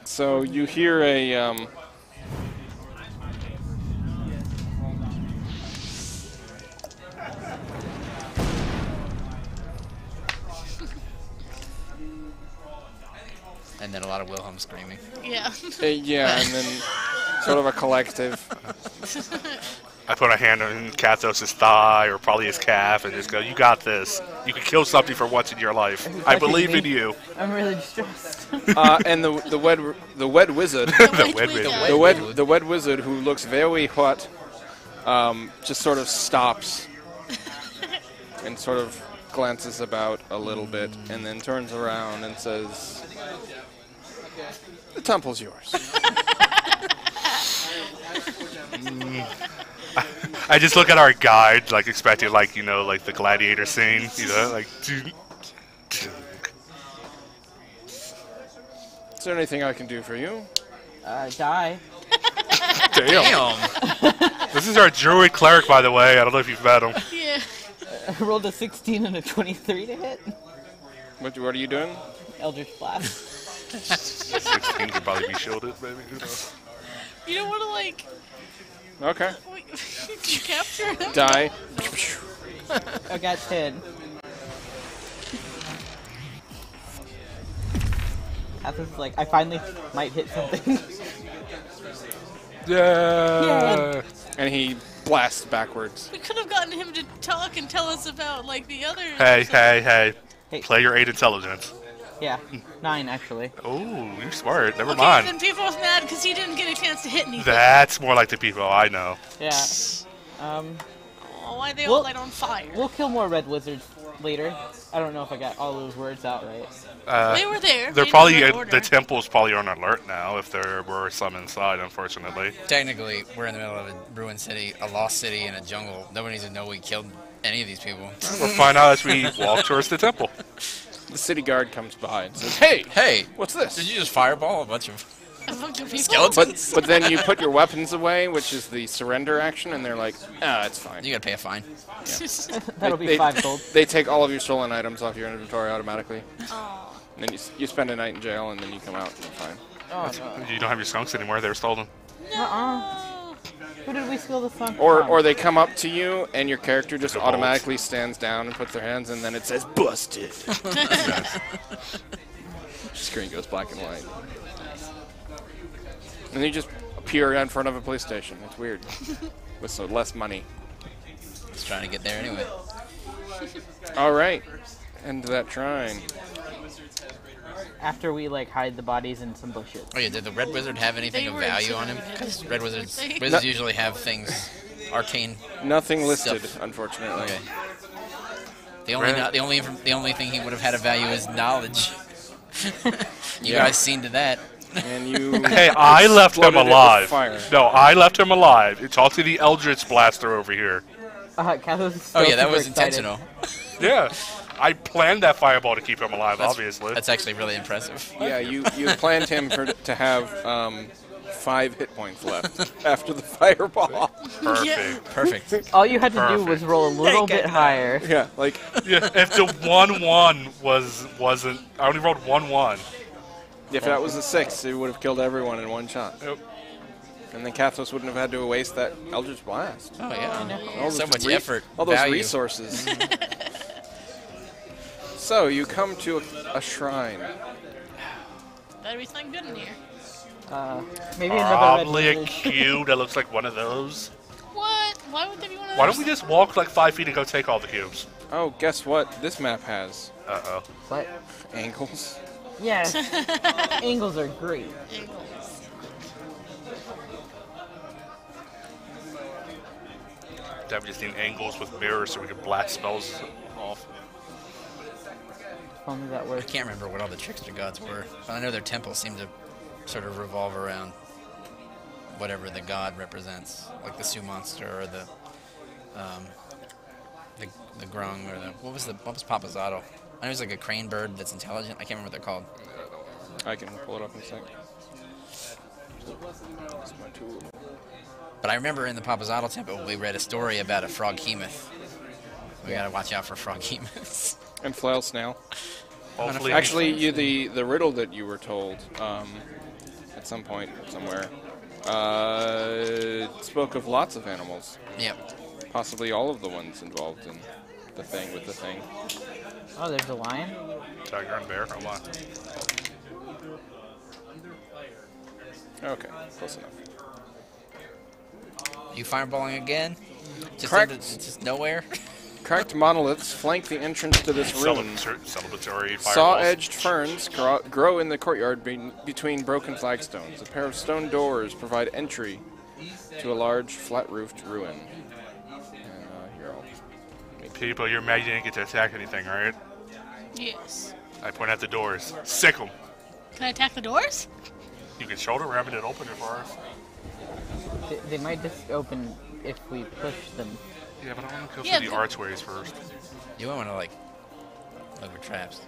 So you hear a And then a lot of Wilhelm screaming. Yeah. yeah, and then sort of a collective. I put a hand on Kathos' thigh, or probably his calf, and just go, "You got this. You can kill something for once in your life. I believe in you." I'm really distressed. And the wed wizard, the wed wizard who looks very hot, just sort of stops and sort of glances about a little bit, and then turns around and says, "The temple's yours." I just look at our guide, like expecting, like like the gladiator scene, like. Is there anything I can do for you? Die. Damn. This is our druid cleric, by the way. I don't know if you've met him. Yeah. I rolled a 16 and a 23 to hit. What are you doing? Eldritch Blast. 16 could probably be shielded, maybe. Who knows? You don't want to, like... Okay. Wait, did you capture him? Die. I got 10. Kathos like, I finally might hit something. Yeah. And he blasts backwards. We could have gotten him to talk and tell us about, like, the other... Hey. Hey. Play your 8 intelligence. Yeah, 9 actually. Oh, you're smart. Never Okay, mind. then people are mad because he didn't get a chance to hit anything. That's more like the people I know. Yeah. Oh, why they all light on fire? We'll kill more red wizards later. I don't know if I got all those words out right. They were there. They're They probably didn't order. the temple's probably on alert now. If there were some inside, unfortunately. Technically, we're in the middle of a ruined city, a lost city in a jungle. Nobody needs to know we killed any of these people. We'll find out as we walk towards the temple. The city guard comes by and says, "Hey, Hey, what's this?" did you just fireball a bunch of A bunch of people. skeletons? But then you put your weapons away, which is the surrender action, and they're like, it's fine. You gotta pay a fine. That'll be They- 5 gold. They take all of your stolen items off your inventory automatically. Aw. And then you spend a night in jail, and then you come out and you're fine. Oh no. You don't have your skunks anymore. They were stolen. Who did we steal the song from? Or they come up to you, and your character just The bolts. automatically stands down and puts their hands, and then it says, "Busted." Screen goes black and white. And you just appear in front of a police station. It's weird. With so less money. Just trying to get there anyway. All right. End of that shrine. After we like hide the bodies in some bushes. Oh yeah, did the red wizard have anything They of were value on him? incinerated. Because red wizards No. usually have things, arcane. Nothing listed, Stuff. unfortunately. Okay. The only thing he would have had of value is knowledge. You Yeah. guys seen to that. And you. Hey, I left him exploded it with alive. fire. No, I left him alive. Talk to the Eldritch Blaster over here. Kathos is Oh still yeah, that super was excited. intentional. Yeah. I planned that fireball to keep him alive, obviously. That's actually really impressive. Yeah, you planned him to have 5 hit points left after the fireball. Perfect. Perfect. All you had to do Perfect. was roll a little bit higher. Yeah, like Yeah, if the 1-1 wasn't... I only rolled 1-1. if that was a 6, it would have killed everyone in one shot. Yep. And then Kathos wouldn't have had to waste that Eldritch Blast. Oh yeah. All So those much effort. All those value. resources. So you come to a shrine. Better be something good in here. Maybe another red Probably a wizard. cube that looks like one of those. What? Why would there be one of those? Why don't we just walk like 5 feet and go take all the cubes? Oh, guess what? This map has Uh-oh. What? angles. Yes. Angles are great. Angles. That we just need angles with mirrors so we can blast spells off. If only that I worked. can't remember what all the trickster gods were, but I know their temples seem to sort of revolve around whatever the god represents, like the Sioux monster or the grung or the what was Papazotto? I know it's like a crane bird that's intelligent. I can't remember what they're called. I can pull it up in a sec. That's my tool. But I remember in the Papazotto temple we read a story about a frog hemoth. We gotta watch out for frog hemoths. And flail snail. Hopefully, Actually, the riddle that you were told at some point somewhere spoke of lots of animals, Yep. possibly all of the ones involved in the thing with the thing. Oh, there's a lion? tiger and bear. Hold on. Okay, close enough. You fireballing again? Just Correct. just nowhere? Cracked monoliths flank the entrance to this room. Celebratory fireballs. Saw-edged ferns grow in the courtyard between broken flagstones. A pair of stone doors provide entry to a large, flat-roofed ruin. Here, People, you're mad you didn't get to attack anything, right? Yes. I point at the doors. Sick 'em. Can I attack the doors? You can shoulder ram it and open it for us. They might just open if we push them. Yeah, but I want to go Yeah, through the archways first. You might want to, like, look for traps.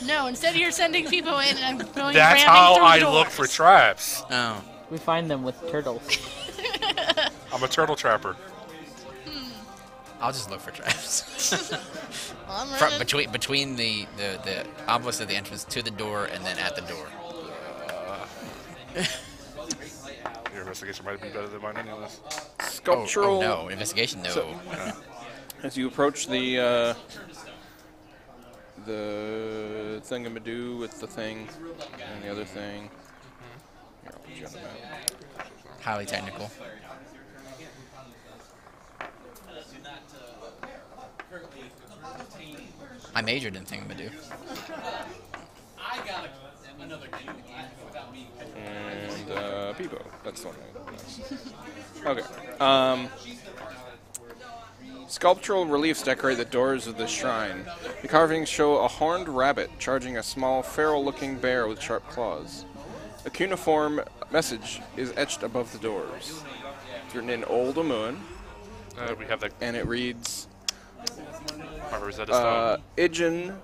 No, instead you're sending people in and I'm going That's ramming how through I doors. look for traps. Oh. We find them with turtles. I'm a turtle trapper. I'll just look for traps. I'm running. Between the obelisk at the entrance to the door and then at the door. Your investigation might be better than mine anyways. Sculptural. Oh, no. Investigation, no. So- As you approach the thingamadoo with the thing and the other thing. Here, I'll put you on the map. Highly technical. I majored in Thingamadoo. And Peebo. That's the one. Okay. Sculptural reliefs decorate the doors of the shrine. The carvings show a horned rabbit charging a small, feral-looking bear with sharp claws. A cuneiform message is etched above the doors. It's written in Old Amuan, We have that. and it reads, Rosetta Stone.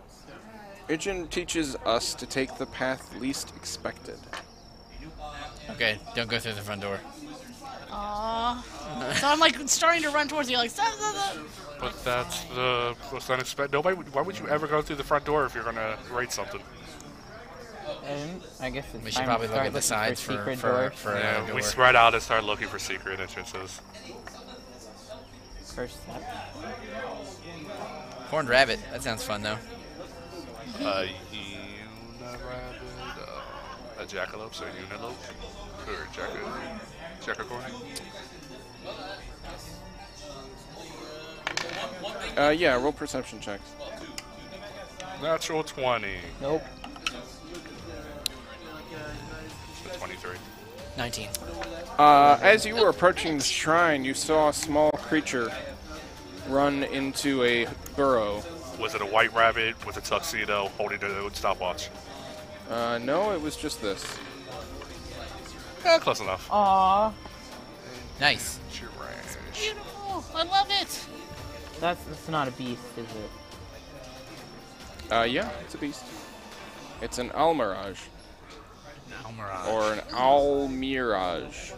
Ijin teaches us to take the path least expected. Okay, don't go through the front door. Aww. So I'm like starting to run towards you, like, stop, stop, stop. But that's the most unexpected. Why would you ever go through the front door if you're gonna write something? And I guess it's We time should probably to look start at the looking sides for for secret for, doors. for Yeah, another we door. spread out and start looking for secret entrances. First step. Horned rabbit. That sounds fun, though. Unirabbit, a jackalope, so unilope, or jackacorn. Yeah, roll perception checks. Natural 20. Nope. So 23. 19. As you were approaching the shrine, you saw a small creature run into a burrow. Was it a white rabbit with a tuxedo holding a stopwatch? No, it was just this. Close enough. Aww. Nice. Beautiful. I love it. That's not a beast, is it? Yeah, it's a beast. It's an almirage. Almirage. Or an almirage.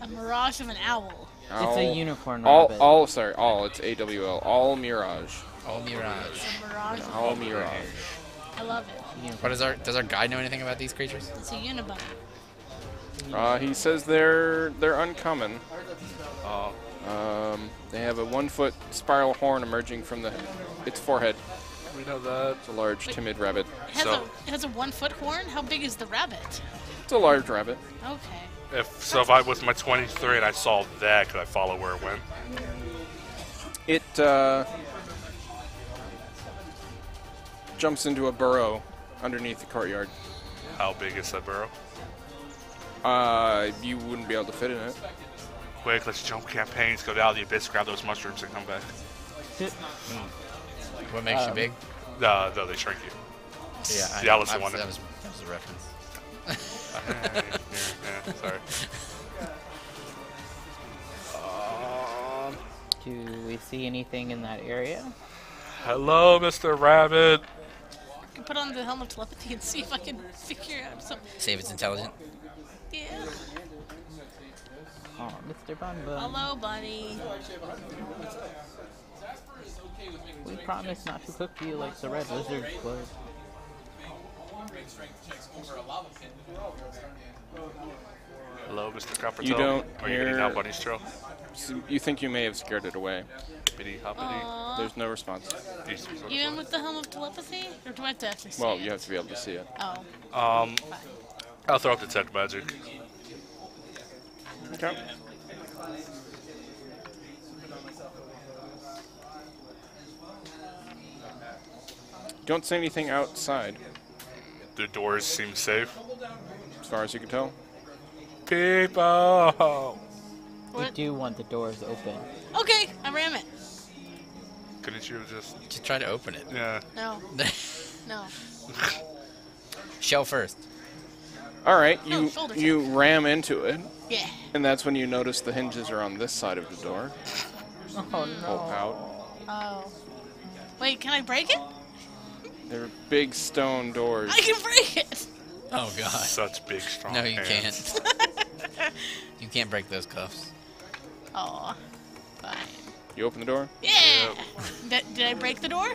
A mirage of an owl. It's a unicorn All, rabbit. it's AWL. All mirage. All mirage. It's a mirage of All an mirage. owl. I love it. What is does our guide know anything about these creatures? It's a unibody. He says they're uncommon. They have a 1-foot spiral horn emerging from its forehead. We know that. It's a large, timid rabbit. It has a 1-foot horn? How big is the rabbit? It's a large rabbit. Okay. If I was my 23 and I saw that, could I follow where it went? It jumps into a burrow underneath the courtyard. How big is that burrow? You wouldn't be able to fit in it. Quick, let's jump campaigns, go down the abyss, grab those mushrooms, and come back. What makes you big? No, they shrink you. Yeah, The Allison one. That was a reference. Yeah, sorry. Do we see anything in that area? Hello, Mr. Rabbit. I can put on the helm of telepathy and see if I can figure out something. See if it's intelligent. Yeah. Oh, Mr. Bun Bun. Hello, buddy. We promise not to cook you like the red lizard would. Hello, Mr. Coppertone. You don't Are you getting hear- out Bunny's trail? You think you may have scared it away. Hippity hoppity. There's no response. Even with the helm of telepathy? Or do I have to actually see Well, it? you have to be able to see it. Oh. I'll throw up detect magic. Okay. Don't see anything outside, The doors seem safe. as far as you can tell. People! We What? do want the doors open. Okay, I ram it. Couldn't you just... Just try to open it. Yeah. No, no. Shell first. All right, Oh, you shoulder you ram into it, Yeah. and that's when you notice the hinges are on this side of the door. Oh Pull no. out. Oh. Wait, can I break it? They're big stone doors. I can break it. Oh god. Such big, strong No, you hands. can't. You can't break those cuffs. Oh, fine. You open the door? Yeah. Did I break the door?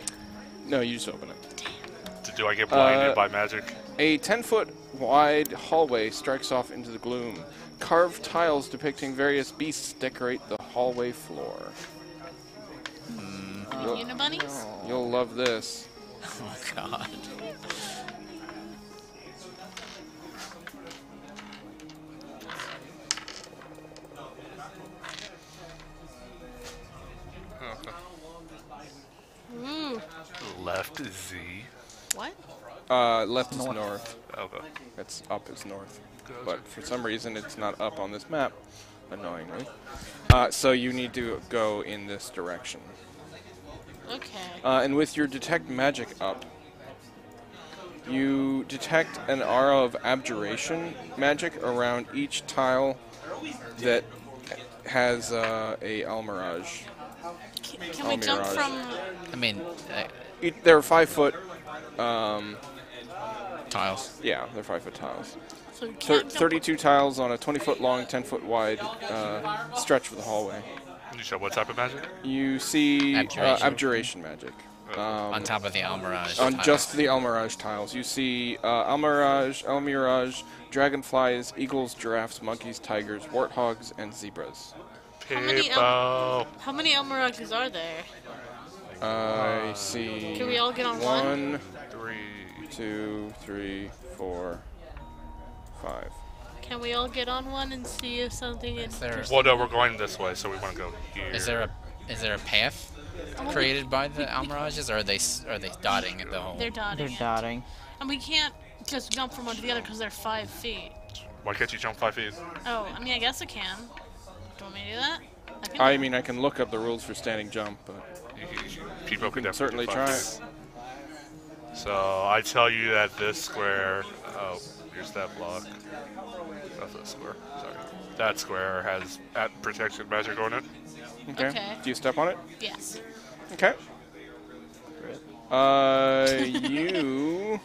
No, you just open it. Do I get blinded by magic? A 10-foot wide hallway strikes off into the gloom. Carved tiles depicting various beasts decorate the hallway floor. Unibunnies? You'll love this. Oh god. Ooh. Left is Z. What? Left is north. Okay. It's up is north. But for some reason, it's not up on this map, annoyingly. So you need to go in this direction. Okay. And with your detect magic up, you detect an aura of abjuration magic around each tile that has a Almirage. Can we jump Mirage. from? I mean, They're 5-foot. tiles. Yeah, they're 5-foot tiles. So we can't jump 32 tiles on a 20-foot long, 10-foot wide stretch of the hallway. You said what type of magic? You see Abjuration. abjuration magic. On top of the Almirage. On tiles. just the Almirage tiles. You see Almirage, dragonflies, eagles, giraffes, monkeys, tigers, warthogs, and zebras. People! How many Elmirages are there? I see. Can we all get on one? 1, 3. 2, 3, 4, 5. Can we all get on one and see if something is? there- Well, no, we're going this way, so we want to go here. Is there a path created by the Almirages, or are they dotting at the hole? They're dotting. They're it. dotting. And we can't just jump from one to the other because they're 5 feet. Why can't you jump 5 feet? Oh, I mean, I guess I can. Do you want me to do that? can I do mean, I can look up the rules for standing jump, but People can definitely certainly do try 5 it. feet. So I tell you that this square. Oh, here's that block. That's that square. Sorry. That square has protection magic on it. Okay. Okay. Do you step on it? Yes. Okay. You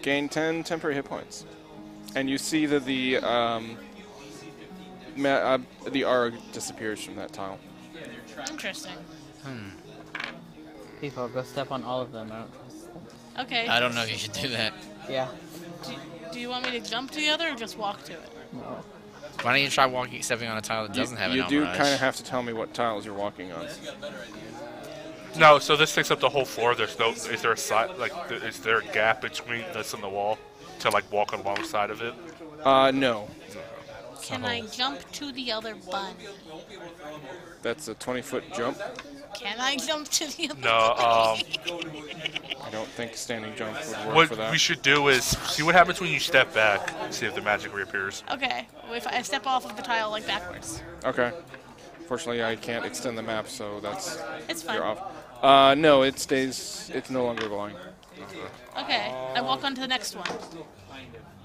gain 10 temporary hit points, and you see that the aura disappears from that tile. Interesting. People, go step on all of them. I don't trust them. Okay. I don't know if you should do that. Yeah. Do you want me to jump to the other or just walk to it? No. Why don't you try stepping on a tile that doesn't have an You do Almirage? kind of have to tell me what tiles you're walking on. No, so this takes up the whole floor. There's no. Is there a side is there a gap between this and the wall to like walk alongside of it? No. Can I jump to the other bun? That's a 20-foot jump. Can I jump to the other No. I don't think standing jump would work What for that. we should do is see what happens when you step back. See if the magic reappears. Okay. Well, if I step off of the tile like backwards. Okay. Fortunately, I can't extend the map, so It's fine. you're off. No, it stays. It's no longer glowing. Okay. I walk on to the next one.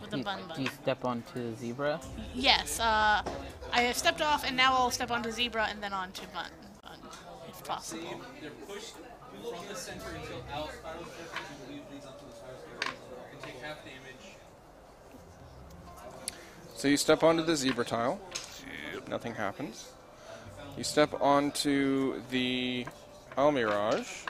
With the Do bun you bun. step onto the zebra? Yes. I have stepped off and now I'll step onto zebra and then onto bun, if possible. So you step onto the zebra tile. Nothing happens. You step onto the Almirage.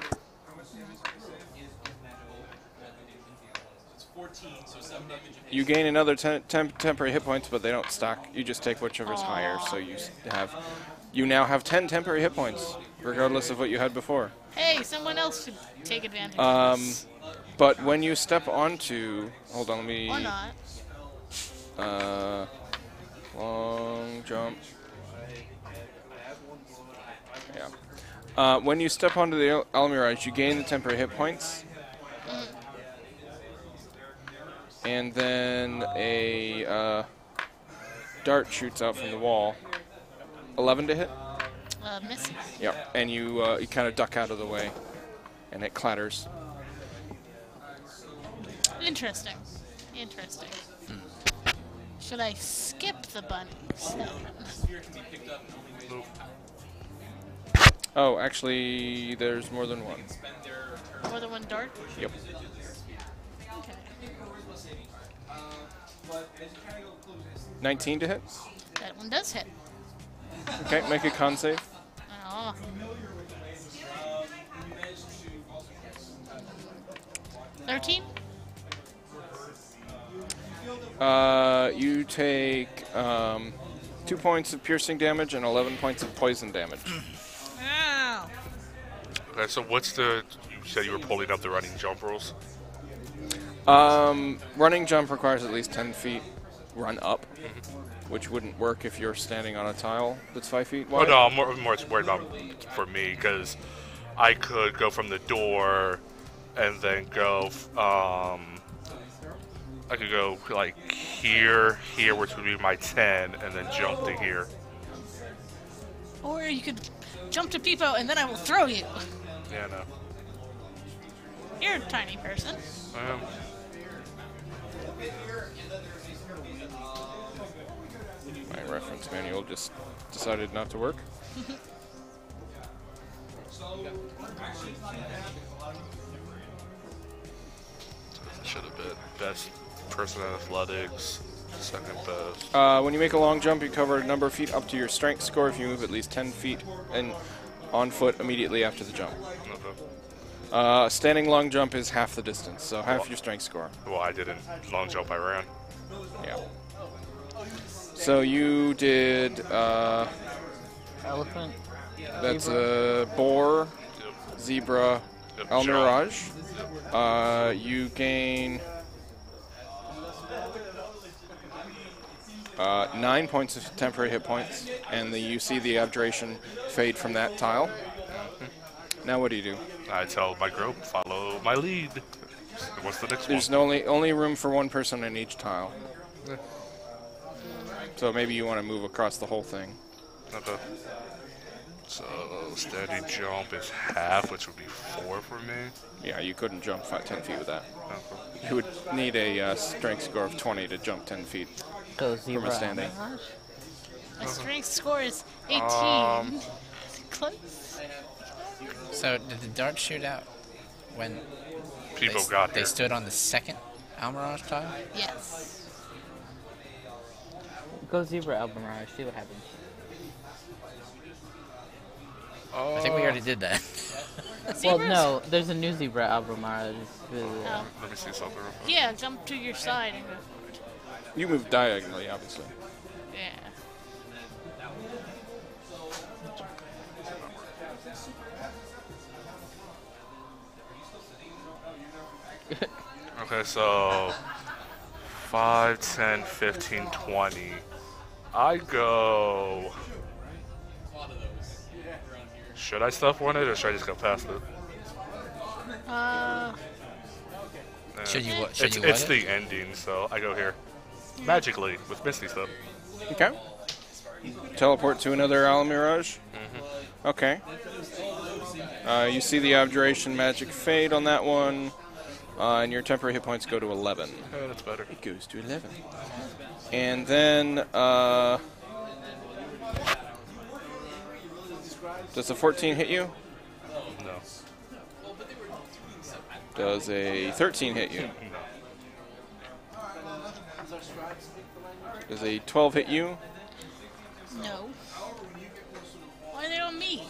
You gain another 10 temporary hit points, but they don't stack. You just take whichever's higher. So you now have 10 temporary hit points, regardless of what you had before. Hey, someone else should take advantage of this. But when you step onto, hold on, let me. Or not. Long jump. Yeah. When you step onto the Almirage, you gain the temporary hit points. And then a dart shoots out from the wall. 11 to hit? Misses. Yep. And you kind of duck out of the way. And it clatters. Interesting. Interesting. Should I skip the bunnies then? Oh, actually, there's more than one. More than one dart? Yep. Okay. 19 to hit. That one does hit. Okay, make a con save. Oh. 13? You take 2 points of piercing damage and 11 points of poison damage. Ow. Okay, so what's the... You said you were pulling up the running jump rules? Running jump requires at least 10 feet run up, which wouldn't work if you're standing on a tile that's 5 feet Oh, wide. no, I'm more worried about for me, because I could go from the door and then go... I could go, like, here, which would be my 10, and then jump to here. Or you could jump to Peepo and then I will throw you. Yeah, no. You're a tiny person. My reference manual just decided not to work. Should have been best person in athletics, second best. When you make a long jump, you cover a number of feet up to your strength score if you move at least 10 feet and on foot immediately after the jump. Standing long jump is half the distance, so half your strength score. Well, I didn't long jump, I ran. Yeah. So you did, Elephant. that's a boar, zebra, Yep, El jump. Mirage. You gain 9 points of temporary hit points, and you see the abjuration fade from that tile. Now what do you do? I tell my group, follow my lead. What's the next There's one? only room for one person in each tile. So maybe you want to move across the whole thing. Okay. So, standing jump is half, which would be 4 for me. Yeah, you couldn't jump 10 feet with that. Okay. You would need a strength score of 20 to jump 10 feet. Go zebra. standing. My strength score is 18. Close. So did the dart shoot out when People got they here. stood on the second Almirage tile? Yes. Go zebra, Almirage. See what happens. I think we already did that. Well, Zebras? no. There's a new zebra, Almirage. Oh. Let me see something real quick. Yeah, jump to your side and go forward. You move diagonally, obviously. Yeah. Okay, so 5, 10, 15, 20. I go... Should I stuff one it, or should I just go past it? Should you what? Should It's, you it's what? the ending, so I go here. Magically, with Misty stuff. Okay. Teleport to another Almirage. Okay. You see the abjuration magic fade on that one, and your temporary hit points go to 11. Okay, that's better. It goes to 11. And then, does a 14 hit you? No. Does a 13 hit you? Does a 12 hit you? No. Why are they on me?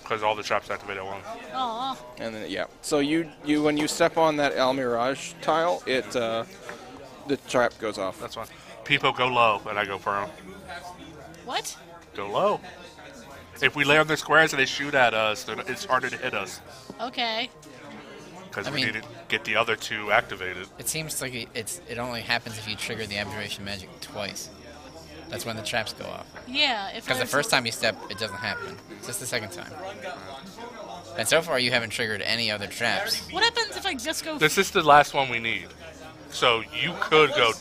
Because all the traps activate at once. Oh. And then, yeah. So you when you step on that Almirage tile, it the trap goes off. That's fine. People go low, and I go firm. What? Go low. If we lay on the squares and they shoot at us, then it's harder to hit us. Okay. Because I we mean- need to get the other two activated. It seems like it only happens if you trigger the abjuration magic twice. That's when the traps go off. Yeah, if Because the there's- first time you step, it doesn't happen. It's just the second time. And so far, you haven't triggered any other traps. What happens if I just go? This is the last one we need. So you could go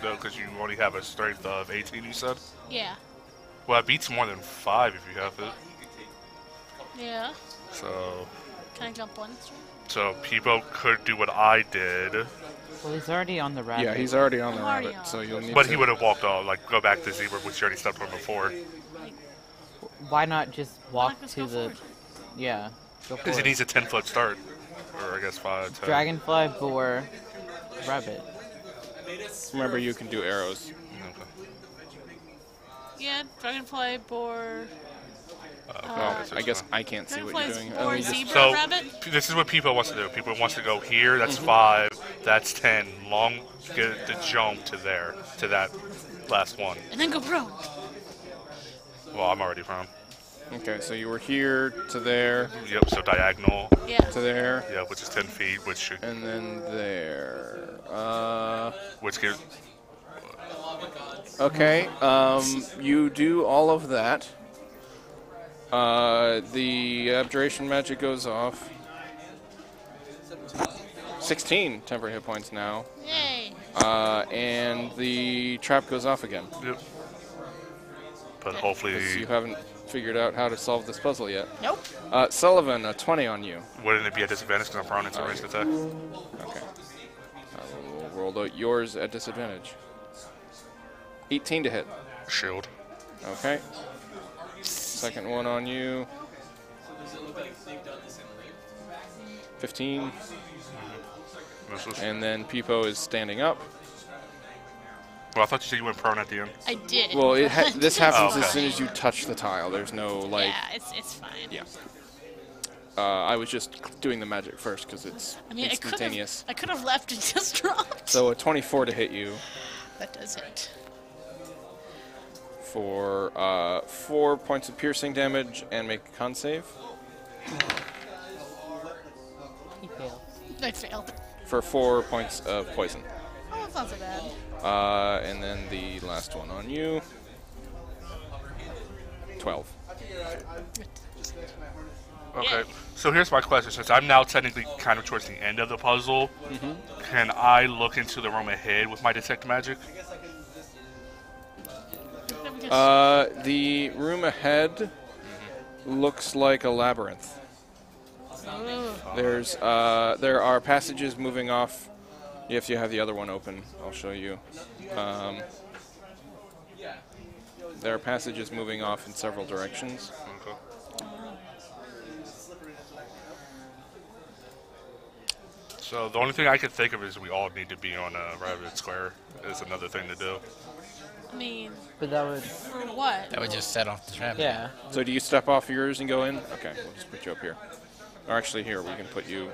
no, because you only have a strength of 18, you said? Yeah. Well, it beats more than 5 if you have it. Yeah. So Can I jump one? people could do what I did, Well, he's already on the rabbit. Yeah, he's already on the I'm already rabbit, on. so you'll need but to... he would have walked off, like go back to zebra, which you already stepped on before. Why not just walk Let's to go the... forward. Yeah, go for Because he it. needs a 10-foot start, or I guess 5, 10. Dragonfly, boar, rabbit. Remember, you can do arrows. Okay. Yeah, dragonfly, boar. Well, I guess I can't see what you're Dragonfly's doing. boar, Let me just- zebra, So rabbit. this is what people wants to do. People wants to go here. That's 5. That's 10. Get the jump to there, to that last one. And then go prone. Well, I'm already from. Okay, so you were here to there, Yep. So diagonal. Yeah. to there, Yeah, which is 10 feet, and then there. which gives. Okay, you do all of that. The abjuration magic goes off. 16 temporary hit points now. Yay. And the trap goes off again. Yep. But hopefully, 'Cause you haven't figured out how to solve this puzzle yet. Nope. Sullivan, a 20 on you. wouldn't it be a disadvantage because I'm prone into ranged attack? Okay. I will roll out yours at disadvantage. 18 to hit. Shield. Okay. Second one on you. 15. Misses. And then Peepo is standing up. Well, I thought you said you went prone at the end. I did. Well, this happens Oh, as okay. soon as you touch the tile. There's no, like... Yeah, it's fine. Yeah. I was just doing the magic first because it's I mean, instantaneous. I could have left and just dropped. So a 24 to hit you That does it. for 4 points of piercing damage and make a con save He failed. I failed. for 4 points of poison. Oh, that's not so bad. And then the last one on you. 12. Okay. So here's my question. Since I'm now technically kind of towards the end of the puzzle, can I look into the room ahead with my detect magic? Then we just- The room ahead looks like a labyrinth. Ooh. There are passages moving off. If you have the other one open, I'll show you. There are passages moving off in several directions. Okay. So the only thing I can think of is we all need to be on a rabbit square. Is another thing to do. I mean, But that would... for what? That would just set off the trap. Yeah. So do you step off yours and go in? Okay, we'll just put you up here. Or actually here, we can put you...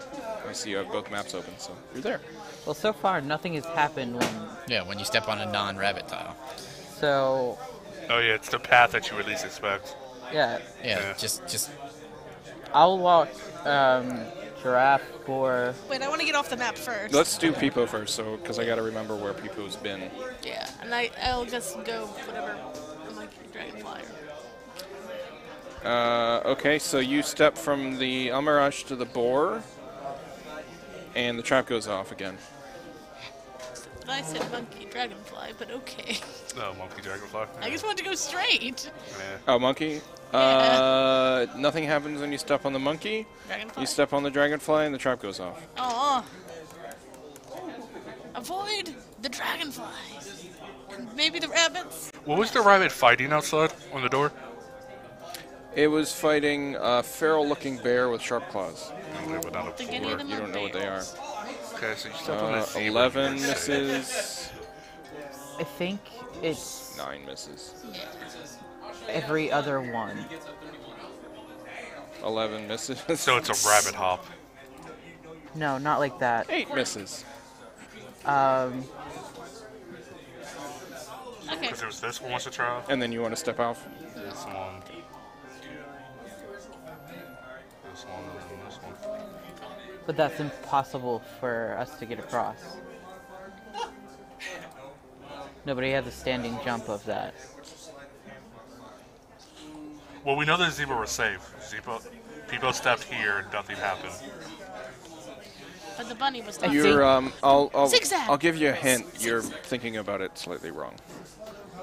I see you have both maps open, so you're there. Well, so far, nothing has happened when... Yeah, when you step on a non-rabbit tile. So, Oh yeah, it's the path that you at least expect. yeah. Yeah, Yeah. just I'll walk giraffe, boar... Wait, I want to get off the map first. Let's do Peepo first, so because I got to remember where Peepo's been. Yeah, and I'll just go whatever. Like dragonfly. Okay, so you step from the Almirage to the boar, and the trap goes off again. I said monkey dragonfly, but okay. No, monkey dragonfly. I just want to go straight. Yeah. Oh, monkey. Nothing happens when you step on the monkey. Dragonfly. You step on the dragonfly, and the trap goes off. Oh. Avoid the dragonflies. And maybe the rabbits. What was the rabbit fighting outside on the door? It was fighting a feral-looking bear with sharp claws. Okay, but not a think any four. of them You don't know what they are. bears. Okay, so you step on the zebra. 11 you would say. misses. I think it's 9 misses. every other one. 11 misses. So it's a rabbit hop. No, not like that. 8 misses. Um, Okay. Because it was this one wants to try. And then you want to step off. This one. This one and this one. but that's impossible for us to get across. Nobody has a standing jump of that. Well, we know the zebra was safe. People stepped here, nothing happened. But the bunny was not. You're I'll Zigzag. I'll give you a hint. You're thinking about it slightly wrong.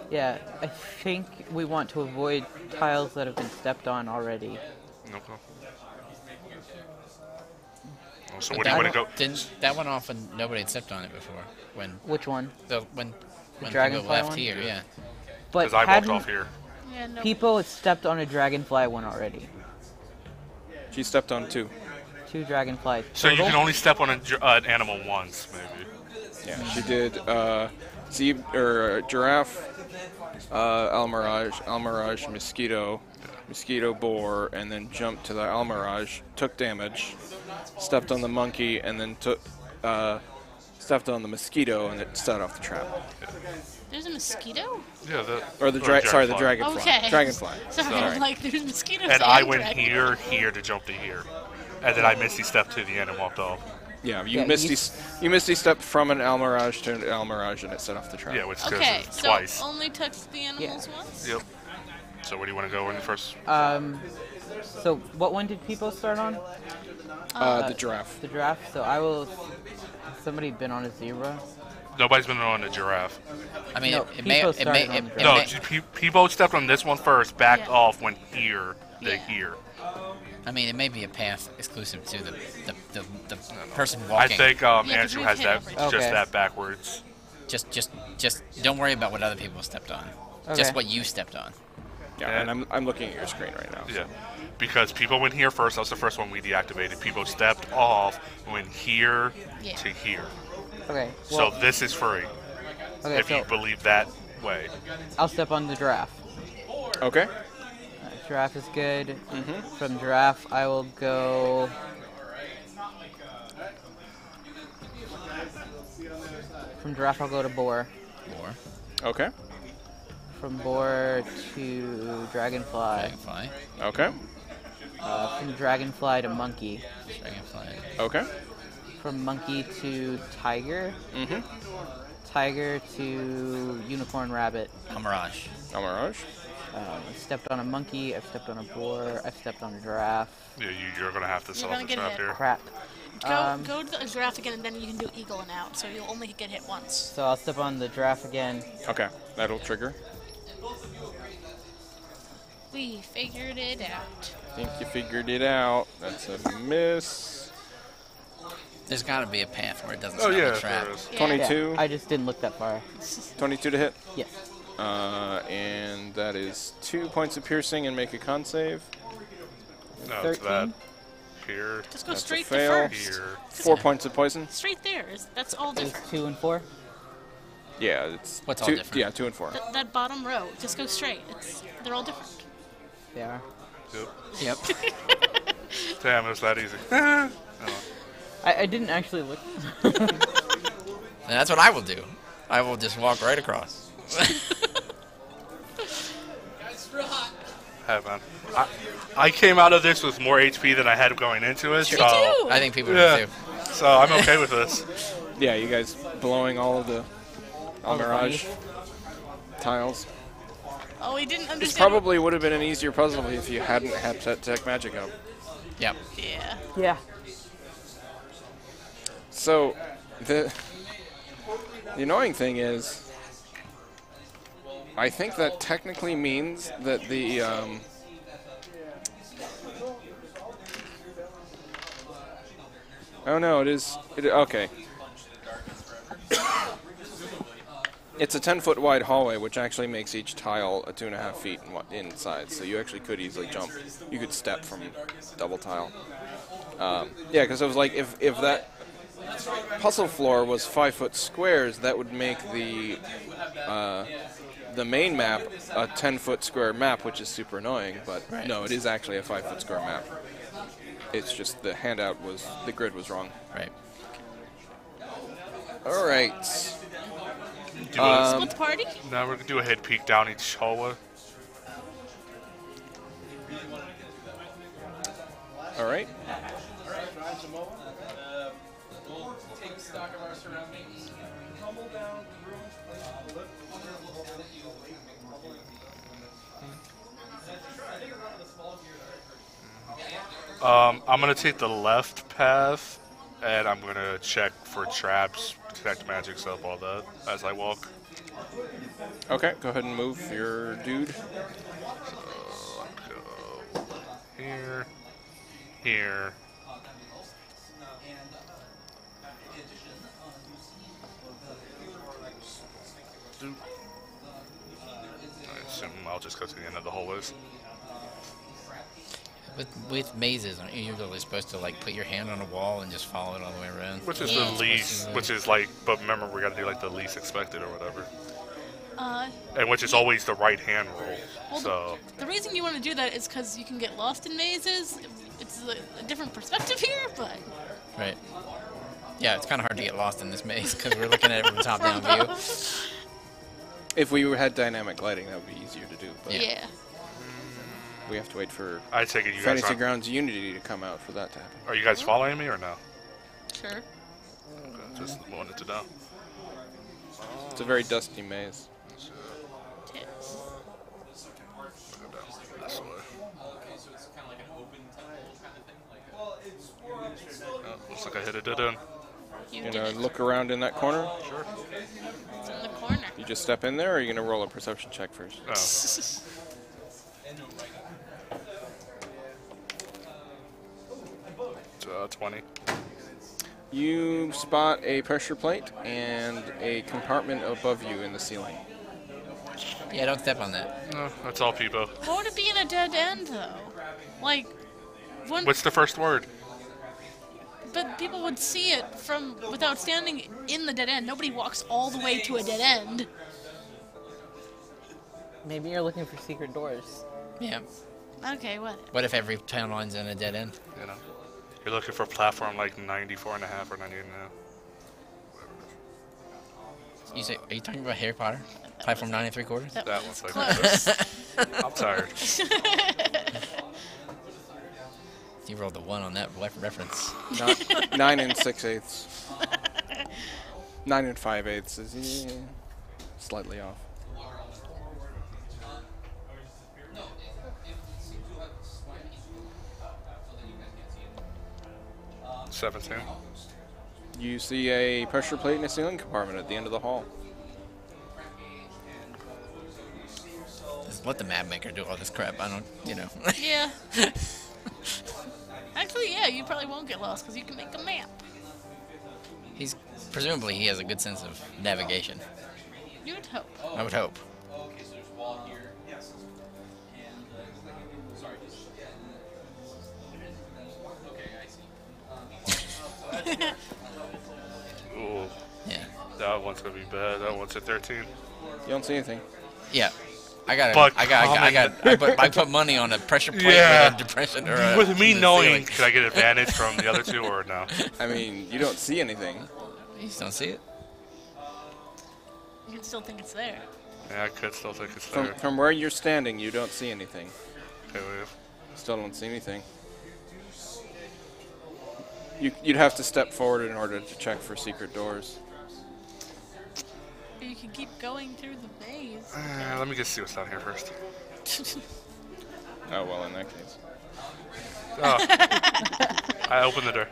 Yeah, I think we want to avoid tiles that have been stepped on already. Okay. So But what do you want to go? Didn't that went off when nobody had stepped on it before? When Which one? when dragonfly people left one? here, yeah. But Because I walked hadn't off here. Yeah, no. people had stepped on a dragonfly one already? She stepped on 2. 2 dragonflies. So you total? can only step on an animal once, maybe. Yeah, she did giraffe, almirage, mosquito, boar, and then jumped to the almirage, took damage, stepped on the monkey, and then stepped on the mosquito, and it set off the trap. There's a mosquito? Yeah, The dragonfly. Okay. Dragonfly. Sorry, I'm like, there's mosquitoes. And I went dragon. here to jump to here. And then I misty stepped to the end and walked off. Yeah, Yeah, you misty stepped from an almirage to an almirage, and it set off the trap. Yeah, which goes Okay, so twice. only touched the animals once? Yep. So where do you want to go in first? So what one did people start on? The giraffe. The giraffe. So I will. Has somebody been on a zebra? Nobody's been on a giraffe. I mean, No, it may people it may started on it, the it No, may, people stepped on this one first, backed Yeah. off, went here, then Yeah. here. I mean, it may be a path exclusive to the person I walking. think 'cause Andrew we've has hit that everything. just Okay. that backwards. Just don't worry about what other people stepped on. Okay. Just what you stepped on. Yeah, and I'm looking at your screen right now. Yeah. Because people went here first. That was the first one we deactivated. People stepped off, went here Yeah. to here. Okay. So Well, this is free, okay. if you So believe that way. I'll step on the giraffe. Okay. Giraffe is good. From giraffe, I will go. From giraffe, I'll go to boar. Or Okay. From boar to dragonfly. dragonfly, Okay. From dragonfly to monkey. dragonfly. Okay. From monkey to tiger. Tiger to unicorn rabbit. Mirage. Almirage. I've stepped on a monkey. I've stepped on a boar. I've stepped on a giraffe. Yeah, you're gonna have to You're set gonna off the get trap hit. here. Crap. Go to the giraffe again, and then you can do eagle and out, so you'll only get hit once. So I'll step on the giraffe again. Okay, that'll trigger. We figured it out. Think you figured it out. That's a miss. There's got to be a path where it doesn't Oh set yeah, the trap. there is. Yeah. 22. Yeah, I just didn't look that far. 22 to hit. Yes. And that is 2 points of piercing and make a con save. No, it's 13. that. Here, Just go That's a straight to fail. first. here. 4 points of poison. Straight there. That's all There's different. 2 and 4. Yeah, it's What's all 2. different? Yeah, 2 and 4. That bottom row. Just go straight. They're all different. They are. Yep. Damn, it was that easy. I didn't actually look. And that's what I will do. I will just walk right across. Hey, man. I came out of this with more HP than I had going into it, so too. I think people yeah. do too. So I'm okay with this. Yeah, you guys blowing all of the All the Almirage tiles. Oh, we didn't This understand. probably would have been an easier puzzle if you hadn't had Tech Magic up. Yep. Yeah. Yeah. So, the annoying thing is, I think that technically means that the oh no, it is okay. It's a 10-foot wide hallway, which actually makes each tile a 2.5 feet inside. So you actually could easily jump. You could step from double tile. Yeah, because it was like if that puzzle floor was 5-foot squares, that would make the main map a 10-foot square map, which is super annoying. But no, it is actually a 5-foot square map. It's just the the grid was wrong. Right. All right. Split the party? Now we're gonna do a head peek down each hallway. All right. I'm gonna take the left path, and I'm gonna check for traps, detect magic stuff, all that as I walk. Okay, go ahead and move your dude. Go here, here. Doop. I assume I'll just go to the end of the hallways. With mazes, aren't you usually supposed to like put your hand on a wall and just follow it all the way around? Which is the least, which is like, but remember we gotta do like the least expected or whatever. And which is always the right hand roll. Well, So the reason you want to do that is because you can get lost in mazes. It's a different perspective here, but Right. Yeah, it's kind of hard to get lost in this maze because we're looking at it from a top-down view. If we had dynamic lighting, that would be easier to do. But yeah. we have to wait for I take it you guys Fantasy aren't, Grounds Unity to come out for that to happen. are you guys following me or no? Sure. Okay, just wanted to know. It's a very dusty maze. Tits. This way. Oh, looks like I hit a dead end. You You did know, it. look around in that corner. Sure. It's in the corner. You just step in there, or are you gonna roll a perception check first? Oh. 20. You spot a pressure plate and a compartment above you in the ceiling. Yeah, don't step on that. No, that's all, Peebo. What would it be in a dead end, though? Like, when, What's the first word? but people would see it from without standing in the dead end. Nobody walks all the way to a dead end. Maybe you're looking for secret doors. Yeah. Okay, what? What if every town line's in a dead end? You know, you're looking for a platform like 94 and a half or 98 and a half. You say, are you talking about Harry Potter? Platform 9 3/4? That That was one's like close. I'm tired. You rolled the 1 on that reference. 9 and 6/8. 9 and 5/8 is slightly off. Uh, 17. You see a pressure plate in a ceiling compartment at the end of the hall. Just let the map maker do all this crap. I don't, you know. Yeah. Actually, yeah, you probably won't get lost because you can make a map. He's presumably he has a good sense of navigation. You would hope. I would hope. Ooh, Yeah. that one's gonna be bad. That one's at 13. You don't see anything. Yeah. I got But I put money on a pressure plate Yeah. with a depression or a, With me in the knowing, ceiling. could I get advantage from the other two or no? I mean, you don't see anything. You just don't see it. You can still think it's there. Yeah, I could still think it's there. From where you're standing, you don't see anything. Okay, wait. Still don't see anything. You'd have to step forward in order to check for secret doors. Or you can keep going through the maze. Let me just see what's down here first. Oh, well, in that case. Oh. I opened the door.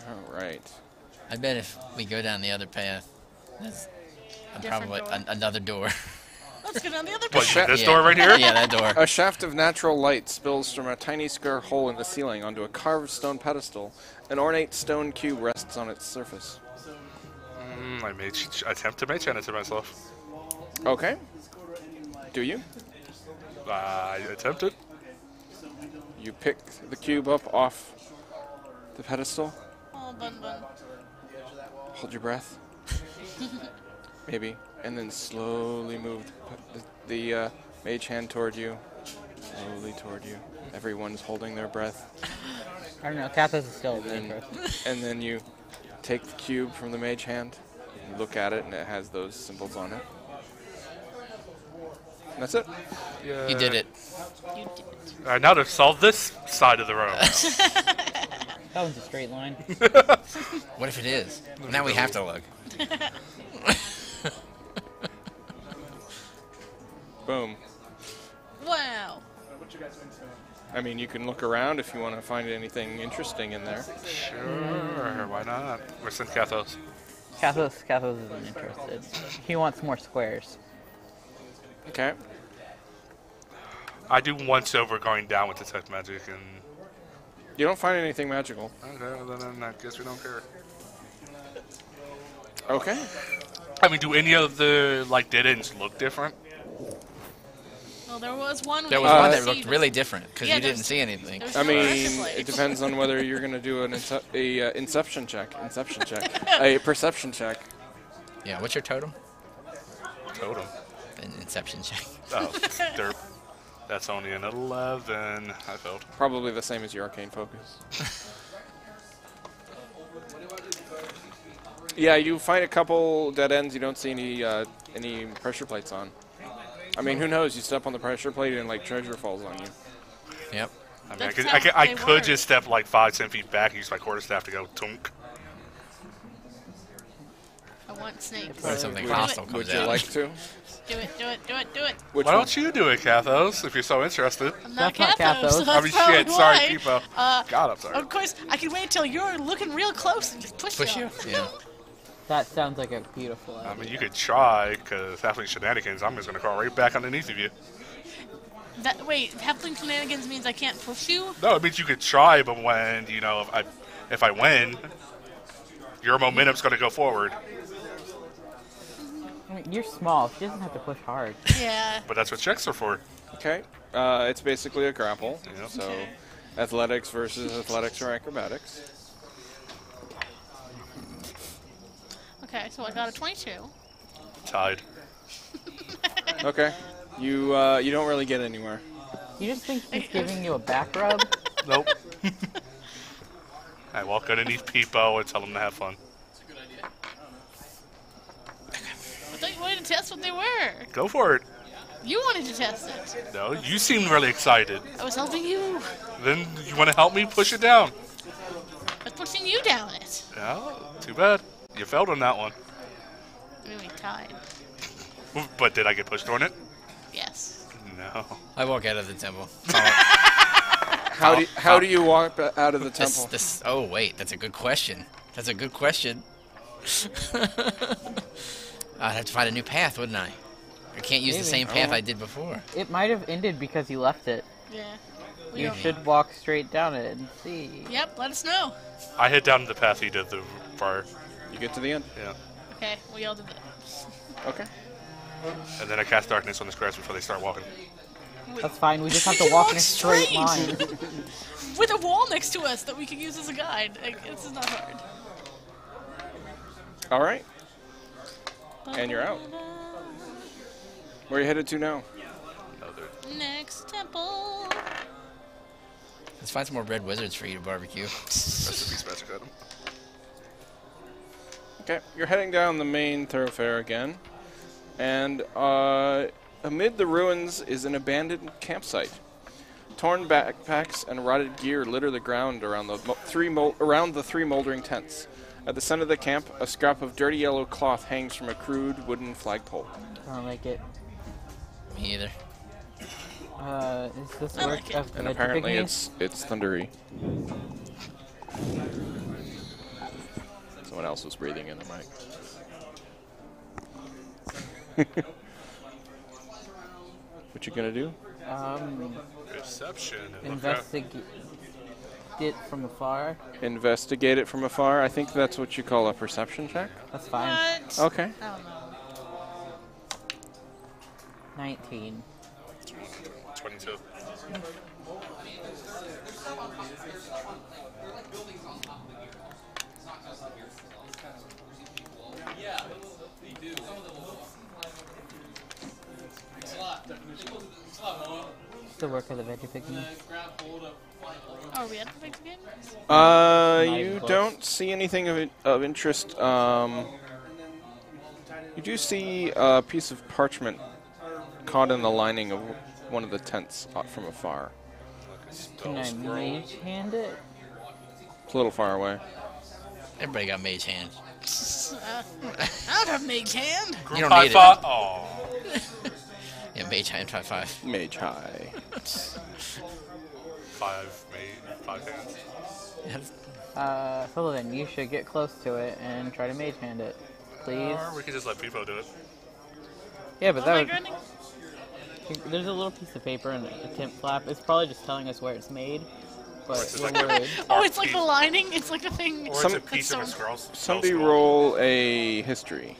All right. I bet if we go down the other path, there's Different probably door. another door. Let's go down the other What, path. this Yeah. door right here? Yeah, that door. A shaft of natural light spills from a tiny square hole in the ceiling onto a carved stone pedestal. An ornate stone cube rests on its surface. I attempt to mage hand it to myself. Okay. Do you? I attempted. You pick the cube up off the pedestal. Oh, Bun Bun. Hold your breath. Maybe. And then slowly move the mage hand toward you. Slowly toward you. Everyone's holding their breath. I don't know. Kathos is still And then you take the cube from the mage hand. You look at it, and it has those symbols on it. And that's it. Yeah. You did it. You did. All right, now to solve this side of the room. That one's a straight line. What if it is? Now we have to look. Boom. Wow. I mean, you can look around if you want to find anything interesting in there. Sure, why not? Where's Syncathos? Kathos isn't interested. He wants more squares. Okay. I do one silver going down with detect magic, and You don't find anything magical. okay, well, then I guess we don't care. Okay. I mean, do any of the like dead ends look different? Well, there was one. There where was you one could that see looked the- really different because Yeah, you didn't there's- see anything. there's I no mean, pressure plate. it depends on whether you're going to do an inception check, a perception check. Yeah, what's your totem? Totem. An inception check. Oh, derp. That's only an 11. I failed. Probably the same as your arcane focus. Yeah, you find a couple dead ends. You don't see any pressure plates on. I mean, who knows? You step on the pressure plate and like treasure falls on you. Yep. I mean, That's I how they could work. just step like 5, 10 feet back and use my quarterstaff to go tunk. I want snakes. What if something Would- hostile Would comes you out? like to? Do it, do it, do it, do it. Which Why one? don't you do it, Kathos, if you're so interested? I'm not That's not Kathos, so Kathos. that's I mean, probably shit, sorry, why. people. God, I'm sorry. Of course, I can wait till you're looking real close and just push Push you. you? Yeah. That sounds like a beautiful I idea. mean, you could try, because halfling shenanigans, I'm just going to crawl right back underneath of you. Wait, halfling shenanigans means I can't push you? No, it means you could try, but when, you know, if I win, your momentum's going to go forward. I mean, you're small. She doesn't have to push hard. Yeah. But that's what checks are for. Okay. It's basically a grapple. Yep. So, Okay. athletics versus athletics or acrobatics. Okay, so I got a 22. Tied. Okay. You don't really get anywhere. You just think he's giving you a back rub? Nope. I walk underneath Peepo and tell him to have fun. I thought you wanted to test what they were. Go for it. You wanted to test it. No, you seem really excited. I was helping you. Then you want to help me push it down? I was pushing you down it. No, too bad. You failed on that one. I mean, we tied. But did I get pushed on it? Yes. No. I walk out of the temple. How do you walk out of the temple? Oh, wait, that's a good question. That's a good question. I'd have to find a new path, wouldn't I? I can't use the Maybe. same path I did before. It might have ended because you left it. Yeah. We You don't- should walk straight down it and see. Yep, let us know. I hit down the path he did the prior. You get to the end. Yeah. Okay, we all did that. Okay. And then I cast darkness on the squares before they start walking. That's fine. We just have We to walk walk in a straight straight. line. With a wall next to us that we can use as a guide. Like, this is not hard. All right. And you're out. Where are you headed to now? Next temple. Let's find some more red wizards for you to barbecue. Rest in peace, Magic Item. Okay. You're heading down the main thoroughfare again, and amid the ruins is an abandoned campsite. Torn backpacks and rotted gear litter the ground around the three moldering tents. At the center of the camp, a scrap of dirty yellow cloth hangs from a crude wooden flagpole. I don't like it. Me either. Is this I work like it. of And the apparently pygmies? it's thundery. Someone else was breathing in the mic. What you gonna do? Perception. Investigate it from afar. Investigate it from afar. I think that's what you call a perception check. That's fine. What? Okay. I don't know. 19. 22. The work of the veggie pygmies. Oh, are we at the big game? You close. don't see anything of interest. You do see a piece of parchment caught in the lining of one of the tents from afar. Can I mage hand it? It's a little far away. Everybody got mage hand. I don't have mage hand. You don't High need five. it. Oh. Yeah, mage hand, high five. Mage high. 5 hands. Yeah. Sullivan, you should get close to it and try to mage hand it, please. Or we could just let people do it. Yeah, but What am I that grinding? would... There's a little piece of paper and a tint flap. It's probably just telling us where it's made, but It's we're like a- worried. Oh, it's like the lining. It's like the thing. Or it's a piece of a That's scroll. Somebody roll a history.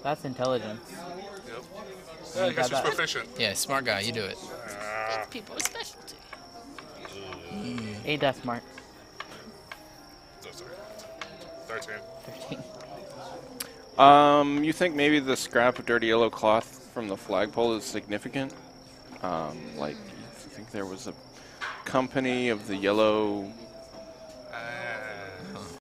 That's intelligence. Yep. You Yeah, I guess got he's that. proficient. Yeah, smart guy, you do it. people with specialty. 8 death mark. Oh, sorry. 13. 13. You think maybe the scrap of dirty yellow cloth from the flagpole is significant? Like, you think there was a company of the yellow,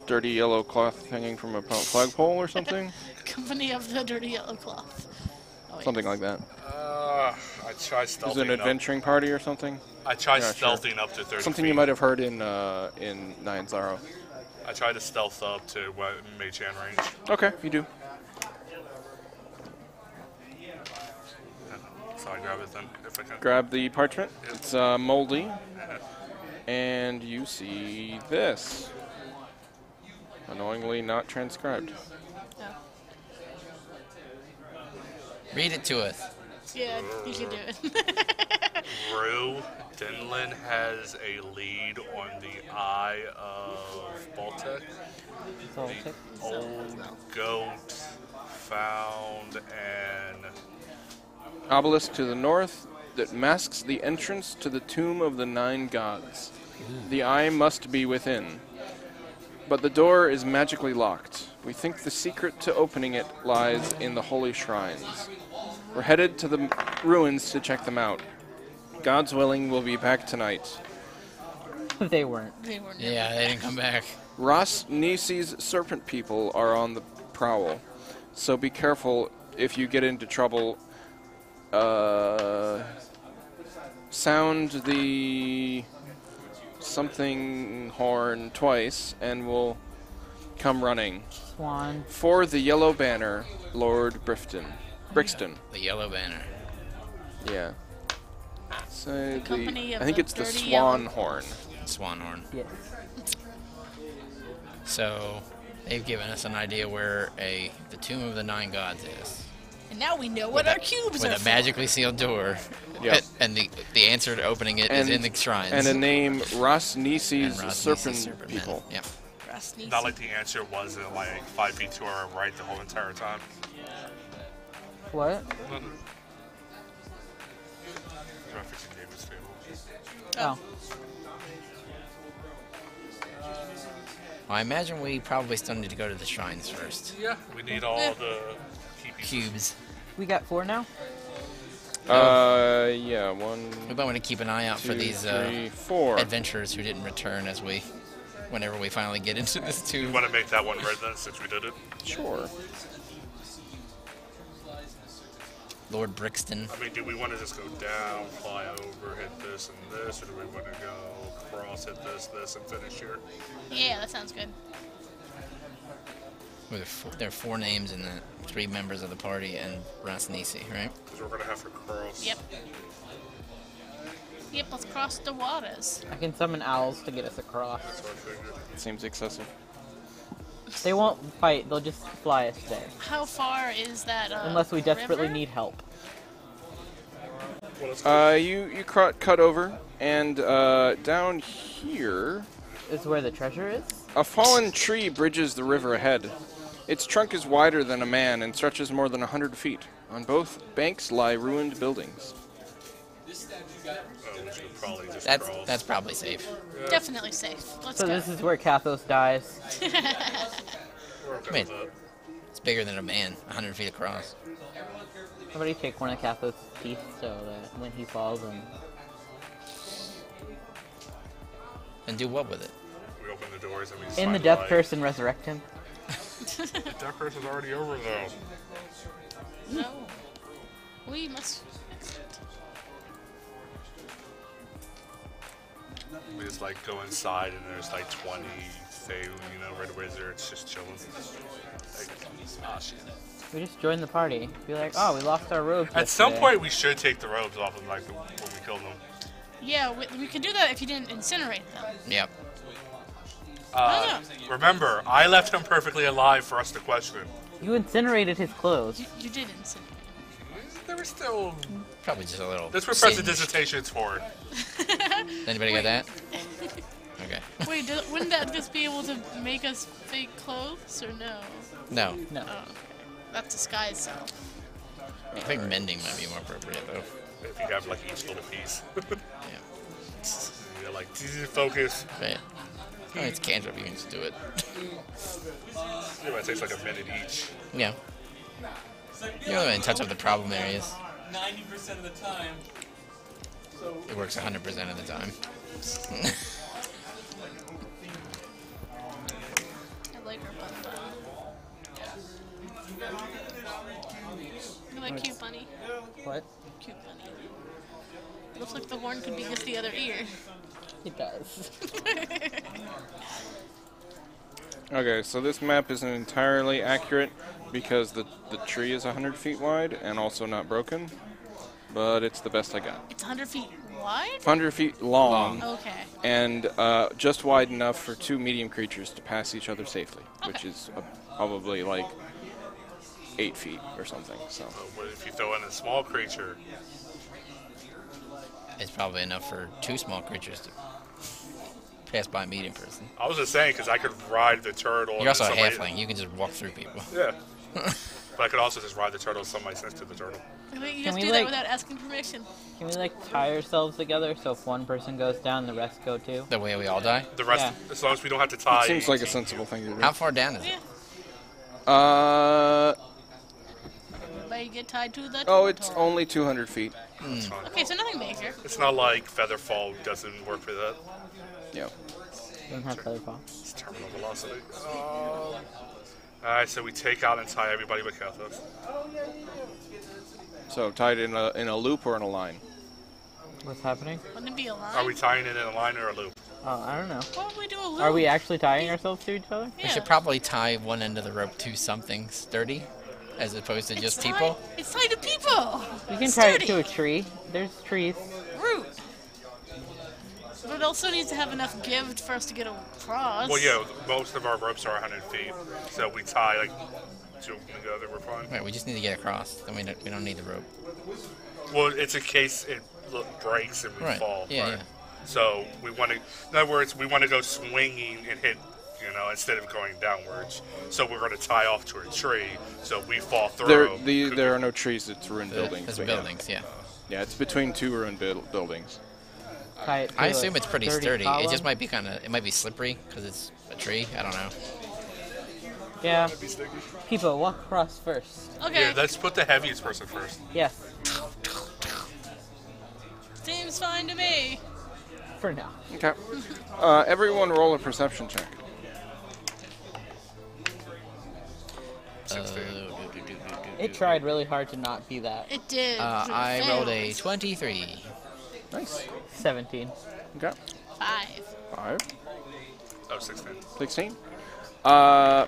dirty yellow cloth hanging from a flagpole or something? Company of the Dirty Yellow Cloth. Oh, Something like that. I tried Is stealthing it an up. adventuring party or something? I tried Yeah, sure. stealthing up to 30 Something feet. you might have heard in Nine Zaro. I tried to stealth up to mage hand range. Okay, you do. So I grab it then, if I can. Grab the parchment. It's moldy. And you see this. Annoyingly not transcribed. Read it to us. Yeah, you can do it. Rue, Dinlin has a lead on the Eye of Baltic. So, The old goat found an Obelisk to the north that masks the entrance to the tomb of the 9 gods. The eye must be within. But the door is magically locked. We think the secret to opening it lies in the holy shrines. We're headed to the ruins to check them out. God's willing, we'll be back tonight. they weren't. They were Yeah, they didn't come back. Ross Nisi's serpent people are on the prowl, so be careful if you get into trouble. Sound the something horn twice, and we'll come running. Swan. For the yellow banner, Lord Brixton. The yellow banner. Yeah. So company I of think the it's the dirty swan yellow- horn. Swanhorn. Yes. So they've given us an idea where the tomb of the 9 gods is. And now we know what our cubes With are a for. magically sealed door. Yep. And the answer to opening it is in the shrines. And a name, Ross And Nisi's Ross serpent, Nisi's serpent people. men. Yep. Russ needs not like the answer wasn't like 5 feet to our right the whole entire time. What? Graphics and David's table. Oh. Well, I imagine we probably still need to go to the shrines first. Yeah, we need all the key pieces. Cubes. We got 4 now? Yeah, 1, We might want to keep an eye out 2, for these 3, 4. adventurers who didn't return whenever we finally get into this You tomb. want to make that one red then, since we did it? Sure. Lord Brixton. I mean, do we want to just go down, fly over, hit this and this, or do we want to go across, hit this, and finish here? Yeah, that sounds good. There are 4 names and the 3 members of the party and Ross Nisi, right? Because we're going to have to cross. Yep. Yep, let's cross the waters. I can summon owls to get us across. So I figured. Seems excessive. They won't fight, they'll just fly us there. How far is that, Unless we desperately river? need help. Well, let's go. You cut over, and down here, Is where the treasure is? a fallen tree bridges the river ahead. Its trunk is wider than a man and stretches more than 100 feet. On both banks lie ruined buildings. We should probably just That's cross. that's probably safe. Definitely safe. Let's So go. this is where Kathos dies. We're okay Wait. with that. It's bigger than a man, 100 feet across. Somebody take one of Kathos' teeth so that when he falls and... And do what with it? We open the doors and we In the find death light. curse and resurrect him. The death curse is already over, though. No. We must fix it. We just like go inside and there's like 20 Fae, red wizards just chilling. Like, ah, shit. We just joined the party. Be like, oh, we lost our robes. At some yesterday. point, we should take the robes off them, like when we killed them. Yeah, we could do that if you didn't incinerate them. Yep. Remember, I left him perfectly alive for us to question. You incinerated his clothes. You did incinerate. There was still. Probably just a little. That's what present singed. dissertation's for. Anybody got that? Okay. Wait, wouldn't that just be able to make us fake clothes, or no? No. No. Oh, okay. That's disguise self. I think mending might be more appropriate though. If you have like each little piece. Yeah. You're like, focus. Right. Oh, it's cantrip. You can just do it. Yeah, but it takes like a minute each. Yeah. You don't even touch up the problem areas. 90% of the time. It works 100% of the time. I like her bun. You like cute bunny? What? Cute bunny. It looks like the horn could be just the other ear. It does. Okay, so this map isn't entirely accurate because the tree is 100 feet wide and also not broken, but it's the best I got. It's 100 feet wide? 100 feet long, Okay. and just wide enough for two medium creatures to pass each other safely, which Okay. is probably like 8 feet or something. So What if you throw in a small creature? It's probably enough for two small creatures to pass by a medium person. I was just saying because I could ride the turtle. You're also a and somebody- halfling. You can just walk through people. Yeah. But I could also just ride the turtle if somebody's next to the turtle. Wait, you Can just we, do that like- without asking permission. Can we like tie ourselves together so if one person goes down, the rest go too? The way we all die. The rest, Yeah. as long as we don't have to tie. it seems like a 18 sensible thing to do. How far down is it? Yeah. Uh, Everybody get tied to the oh, it's turtle. only 200 feet. It's fine. Okay, so nothing major. It's not like Featherfall doesn't work for that. Yeah. Don't have featherfall. It's terminal velocity. Alright, so we take out and tie everybody but Kathos. So tied in a loop or in a line. What's happening? Wouldn't it be a line? Are we tying it in a line or a loop? Oh, I don't know. Why would we do a loop? Are we actually tying ourselves to each other? Yeah. We should probably tie one end of the rope to something sturdy, as opposed to just people. It's tied to people. We can tie it Sturdy. to a tree. There's trees. Root. But it also needs to have enough give for us to get across. Well, yeah, most of our ropes are 100 feet. So we tie like two together, we're fine. Right, we just need to get across. Then we don't need the rope. Well, it's in case it breaks and we Right. fall. Yeah, right? yeah. So we want to, in other words, we want to go swinging and hit, instead of going downwards. So we're going to tie off to a tree, so we fall through. There are no trees. It's ruined buildings. There's but yeah. buildings, yeah. Yeah, it's between two ruined buildings. Tie it to I a assume it's pretty sturdy. It column. just might be it might be slippery because it's a tree. I don't know. Yeah. Be sticky. People, walk across first. Okay. Yeah, let's put the heaviest person first. Yes. Seems fine to me. For now. Okay. Everyone roll a perception check. 16. It tried really hard to not be that. It did. I It rolled a failed. 23. Nice. 17. Okay. 5. 5. Oh, 16. 16.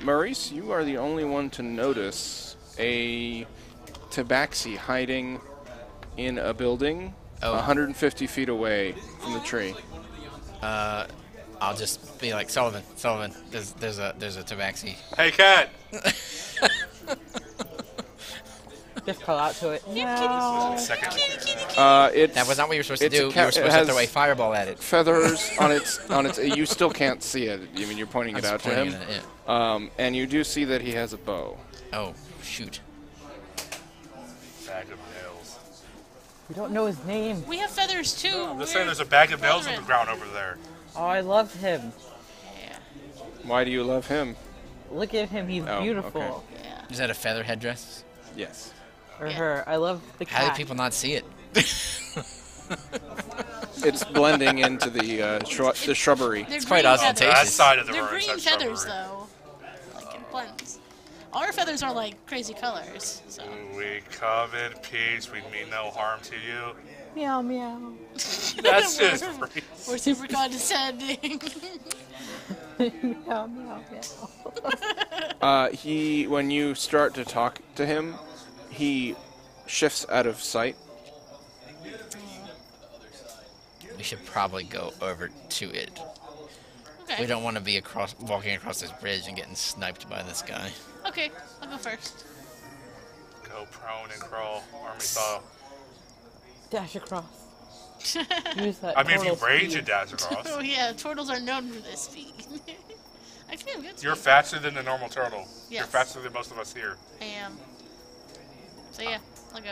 Maurice, you are the only one to notice a tabaxi hiding in a building 150 feet away from the tree. I'll just be like, Sullivan, there's a tabaxi. Hey, cat! Just call out to it. No. Second. It's, That was not what you were supposed to it's a do. You cat- were it supposed to has throw a fireball at it. feathers on its. You still can't see it. I mean, you're pointing I'm it out just to him. pointing at it, yeah. And you do see that he has a bow. Oh, shoot. Bag of nails. We don't know his name. We have feathers too. I'm We're just saying there's a bag of nails on the brethren. ground over there. Oh, I love him. Yeah. Why do you love him? Look at him. He's Oh, beautiful. okay. Yeah. Is that a feather headdress? Yes. Or Yeah. her. I love the cat. How did people not see it? It's blending into the shrubbery. They're quite green ostentatious. feathers. That side of the They're road green has feathers shrubbery. though. Like it blends. Our feathers are like crazy colors. So We come in peace. We mean no harm to you. Meow meow. That's just free. We're super condescending. Meow meow meow. When you start to talk to him, he shifts out of sight. We should probably go over to it. Okay. We don't want to be walking across this bridge and getting sniped by this guy. Okay, I'll go first. Go prone and crawl, army style. Dash across. Use that I mean, if you portal rage speed. and dash across, Oh yeah, turtles are known for this speed. Actually, I'm good. you're speed. faster than the normal turtle. You're Yes. faster than most of us here. I am. So yeah, I'll go.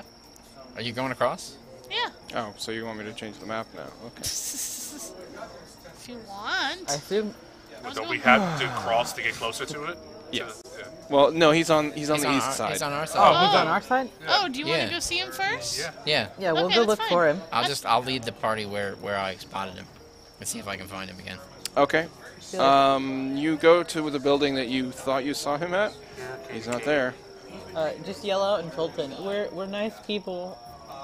Are you going across? Yeah. Oh, so you want me to change the map now? Okay. If you want. I assume. But don't we have to cross to get closer to it? Yes. Yeah. Well, no, he's on the He's east on side. our Oh, side. he's on our side. Oh, do you want Yeah. to go see him first? Yeah. Yeah. Yeah, we'll Okay, go that's look for him. I'll lead the party where I spotted him. Let's see if I can find him again. Okay. You go to the building that you thought you saw him at. He's not there. Just yell out in Fulton. We're nice people,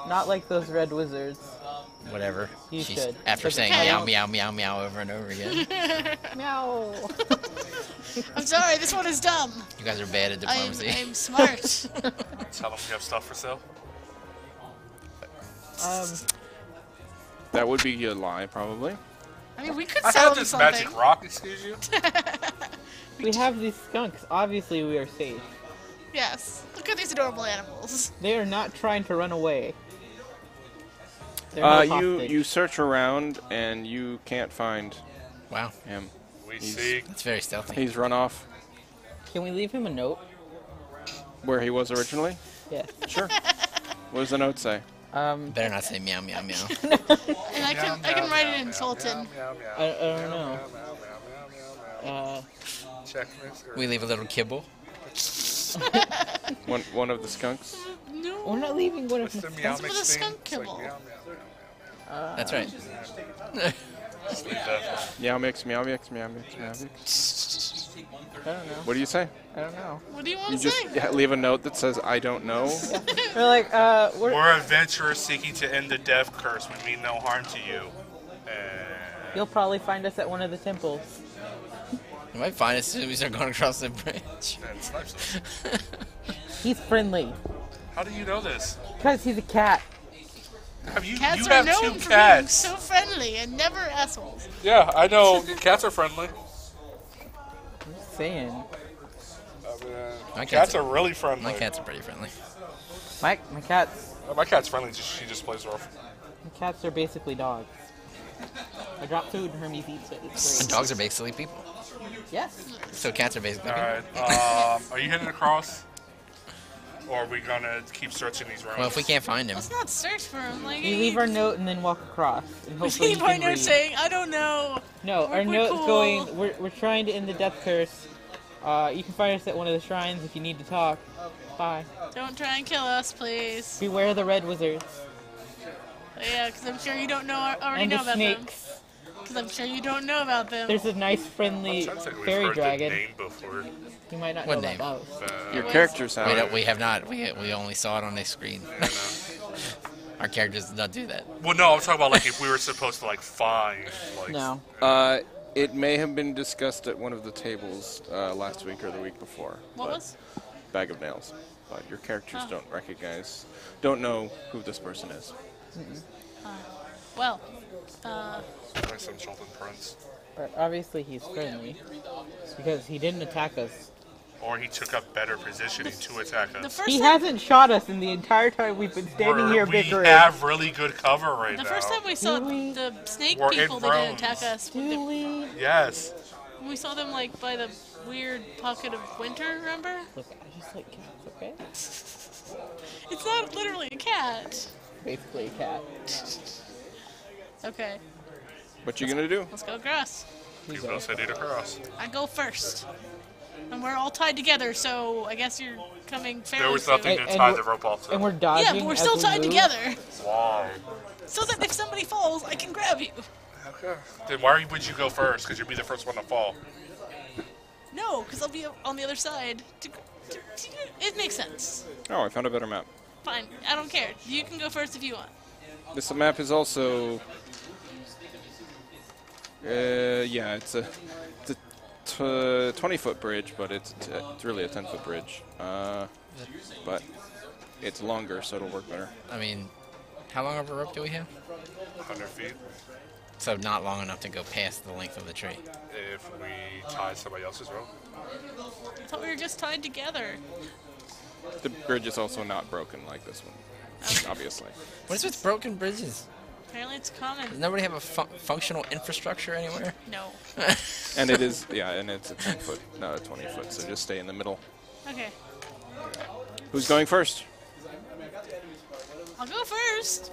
not like those red wizards. Whatever. You She's, should. after saying Okay. meow, meow, meow, meow over and over again. Meow. I'm sorry, this one is dumb. You guys are bad at diplomacy. I'm smart. Tell them we have stuff for sale. That would be a lie, probably. I mean, we could I sell have him this something. magic rock, excuse you. We have these skunks. Obviously, we are safe. Yes. Look at these adorable animals. They are not trying to run away. They're no You hostage. search around and you can't find Wow. him. We see. That's very stealthy. He's run off Can we leave him a note? where he was originally. Yes. Sure. What does the note say? Better not say meow, meow, meow. And I can write it in Sultan. I don't know. Check this. We leave a little kibble. One of the skunks. No. We're not leaving one of What's the them. meow That's mix what a thing? skunk It's like kibble. meow, meow, That's right. Just leave that. Meow mix, meow mix, meow mix, meow mix. I don't know. What do you say? I don't know. What do you want You to just say? leave a note that says I don't know. We're like, we're. We're adventurers seeking to end the death curse. We mean no harm to you. You'll probably find us at one of the temples. You might find us as soon as we start going across the bridge. And snipes us. He's friendly. How do you know this? Because he's a cat. Have you? Cats you are have known two for being cats. so friendly and never assholes. Yeah, I know. Cats are friendly. I'm just saying. My Cats are really friendly. My cats are pretty friendly. My cats. My cat's friendly. She just plays rough. My cats are basically dogs. I drop food and Hermes eats it. It's And great. dogs are basically people. Yes. So cats are basically All people. right. Are you heading across? Or are we gonna keep searching these rooms? Well, if we can't find him, Let's not search for him. Like, We leave our note and then walk across. And we hopefully leave you our can note read. saying, I don't know. No, our We're note's cool. going. We're trying to end the death curse. You can find us at one of the shrines if you need to talk. Bye. Don't try and kill us, please. Beware the red wizards Yeah, because I'm sure you don't already and know the about them. snakes. Because I'm sure you don't know about them. There's a nice, friendly I think we've fairy heard dragon. the name before. You might not What know name? about those. Your characters have. we have not. We only saw it on the screen. Yeah, Our characters did not do that. well, no, I'm talking about like if we were supposed to like find like. No. It may have been discussed at one of the tables last week or the week before. What but- was? Bag of nails. But your characters don't know who this person is. Well, Like some Chilton Prince. But obviously he's friendly because he didn't attack us. Or he took up better positioning to attack the us. first He time, hasn't shot us in the entire time we've been standing here We bickering. have really good cover right the now. first time we saw Do we? the snake We're in people, they didn't Thrones. attack us. Do we? Yes. We saw them like by the weird pocket of winter. Remember? Look, I just like cats, okay? It's not literally a cat. Basically a cat. Okay, What you gonna do? let's go across. People don't say need to cross. I go first. And we're all tied together, so I guess you're coming fairly There was soon. nothing to And tie we're- the rope off to. And we're dodging. Yeah, but we're as still we tied move. together. Why? So that if somebody falls, I can grab you. Okay. Then why would you go first? Because you'll be the first one to fall. No, because I'll be on the other side. It makes sense. Oh, I found a better map. Fine, I don't care. You can go first if you want. This map is also. Yeah, it's a 20-foot bridge, but it's really a 10-foot bridge. But it's longer, so it'll work better. I mean, how long of a rope do we have? 100 feet. So not long enough to go past the length of the tree. If we tie somebody else's rope. I thought we were just tied together. The bridge is also not broken like this one, obviously. What is with broken bridges? Apparently it's common. Does nobody have a functional infrastructure anywhere? No. And it is, yeah, and it's a 10-foot, not a 20-foot, so just stay in the middle. Okay. Who's going first? I'll go first.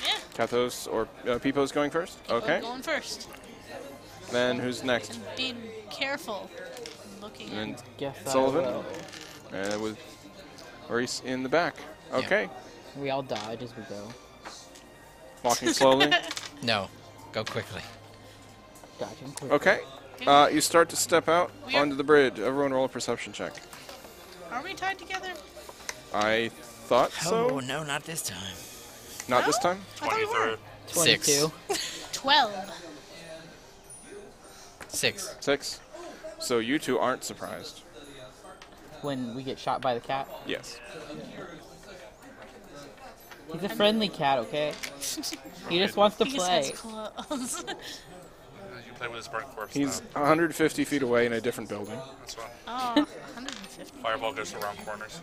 Yeah. Kathos or Pipo's going first? Okay. I'm going first. Then who's next? And being careful. Looking. And then Guess I Sullivan? will. With Maurice in the back. Okay. We all dodge as we go. Walking slowly. No. Go quickly. Dodging quick. Okay. You start to step out onto the bridge. Everyone roll a perception check. Are we tied together? I thought so. Oh, no, not this time. Not this time? I thought we were. 6. 12. 6. 6. So you two aren't surprised. When we get shot by the cat. Yes. He's a friendly cat, okay? He just wants to He just play. has clothes. You play with his burnt corpse. He's now. 150 feet away in a different building. That's fine. Oh, 150. Fireball goes around corners.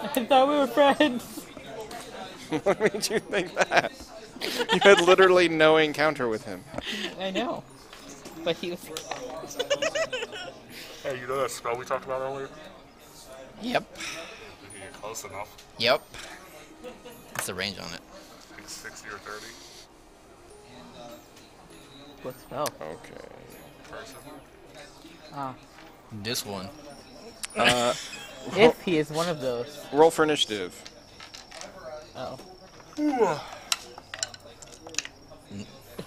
I thought we were friends. What made you think that? You had literally no encounter with him. I know. But he was... Hey, you know that spell we talked about earlier? Yep. You get close enough. Yep. What's the range on it? I think 60 or 30. What spell? Okay. Person. Ah. This one. If he is one of those. Roll for initiative. Oh.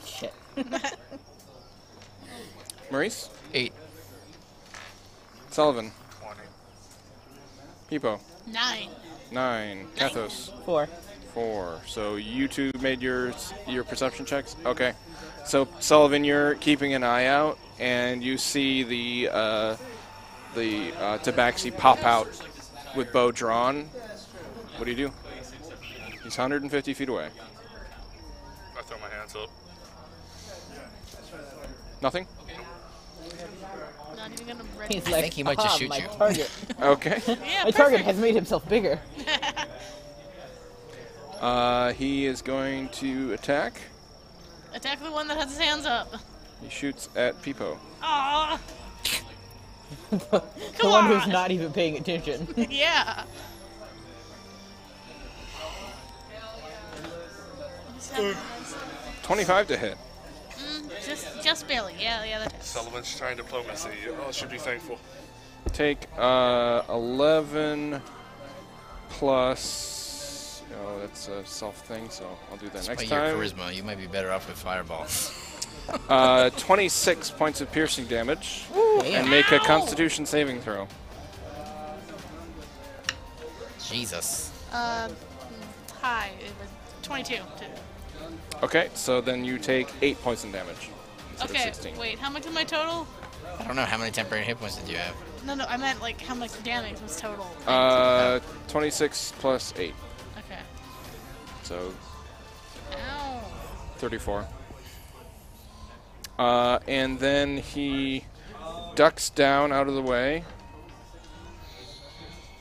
Shit. Maurice? 8. Sullivan? 20. Pipo? 9. 9. Kathos? 4. 4. So you two made your perception checks? Okay. So Sullivan, you're keeping an eye out, and you see the tabaxi pop out with bow drawn. What do you do? He's 150 feet away. I throw my hands up. Nothing? Not even gonna He's ready. like, think he might just shoot my you." target. Okay. Yeah, My target perfect. has made himself bigger. He is going to attack. Attack the one that has his hands up. He shoots at Pipo. Aww. The one who's not even paying attention. Yeah. 25 to hit. Just barely. Yeah, that is. Sullivan's trying diplomacy. Oh, should be thankful. Take 11 plus. Oh, that's a self thing, so I'll do that Despite next your time. charisma, you might be better off with fireballs. 26 points of piercing damage, Damn. and make a Ow! Constitution saving throw. Jesus. High. It was 22. Too. Okay, so then you take 8 points of damage instead Okay. of 16. Wait. How much is my total? I don't know how many temporary hit points did you have. No. I meant like how much damage was total. 26 plus 8, Okay. so Ow. 34. And then he ducks down out of the way.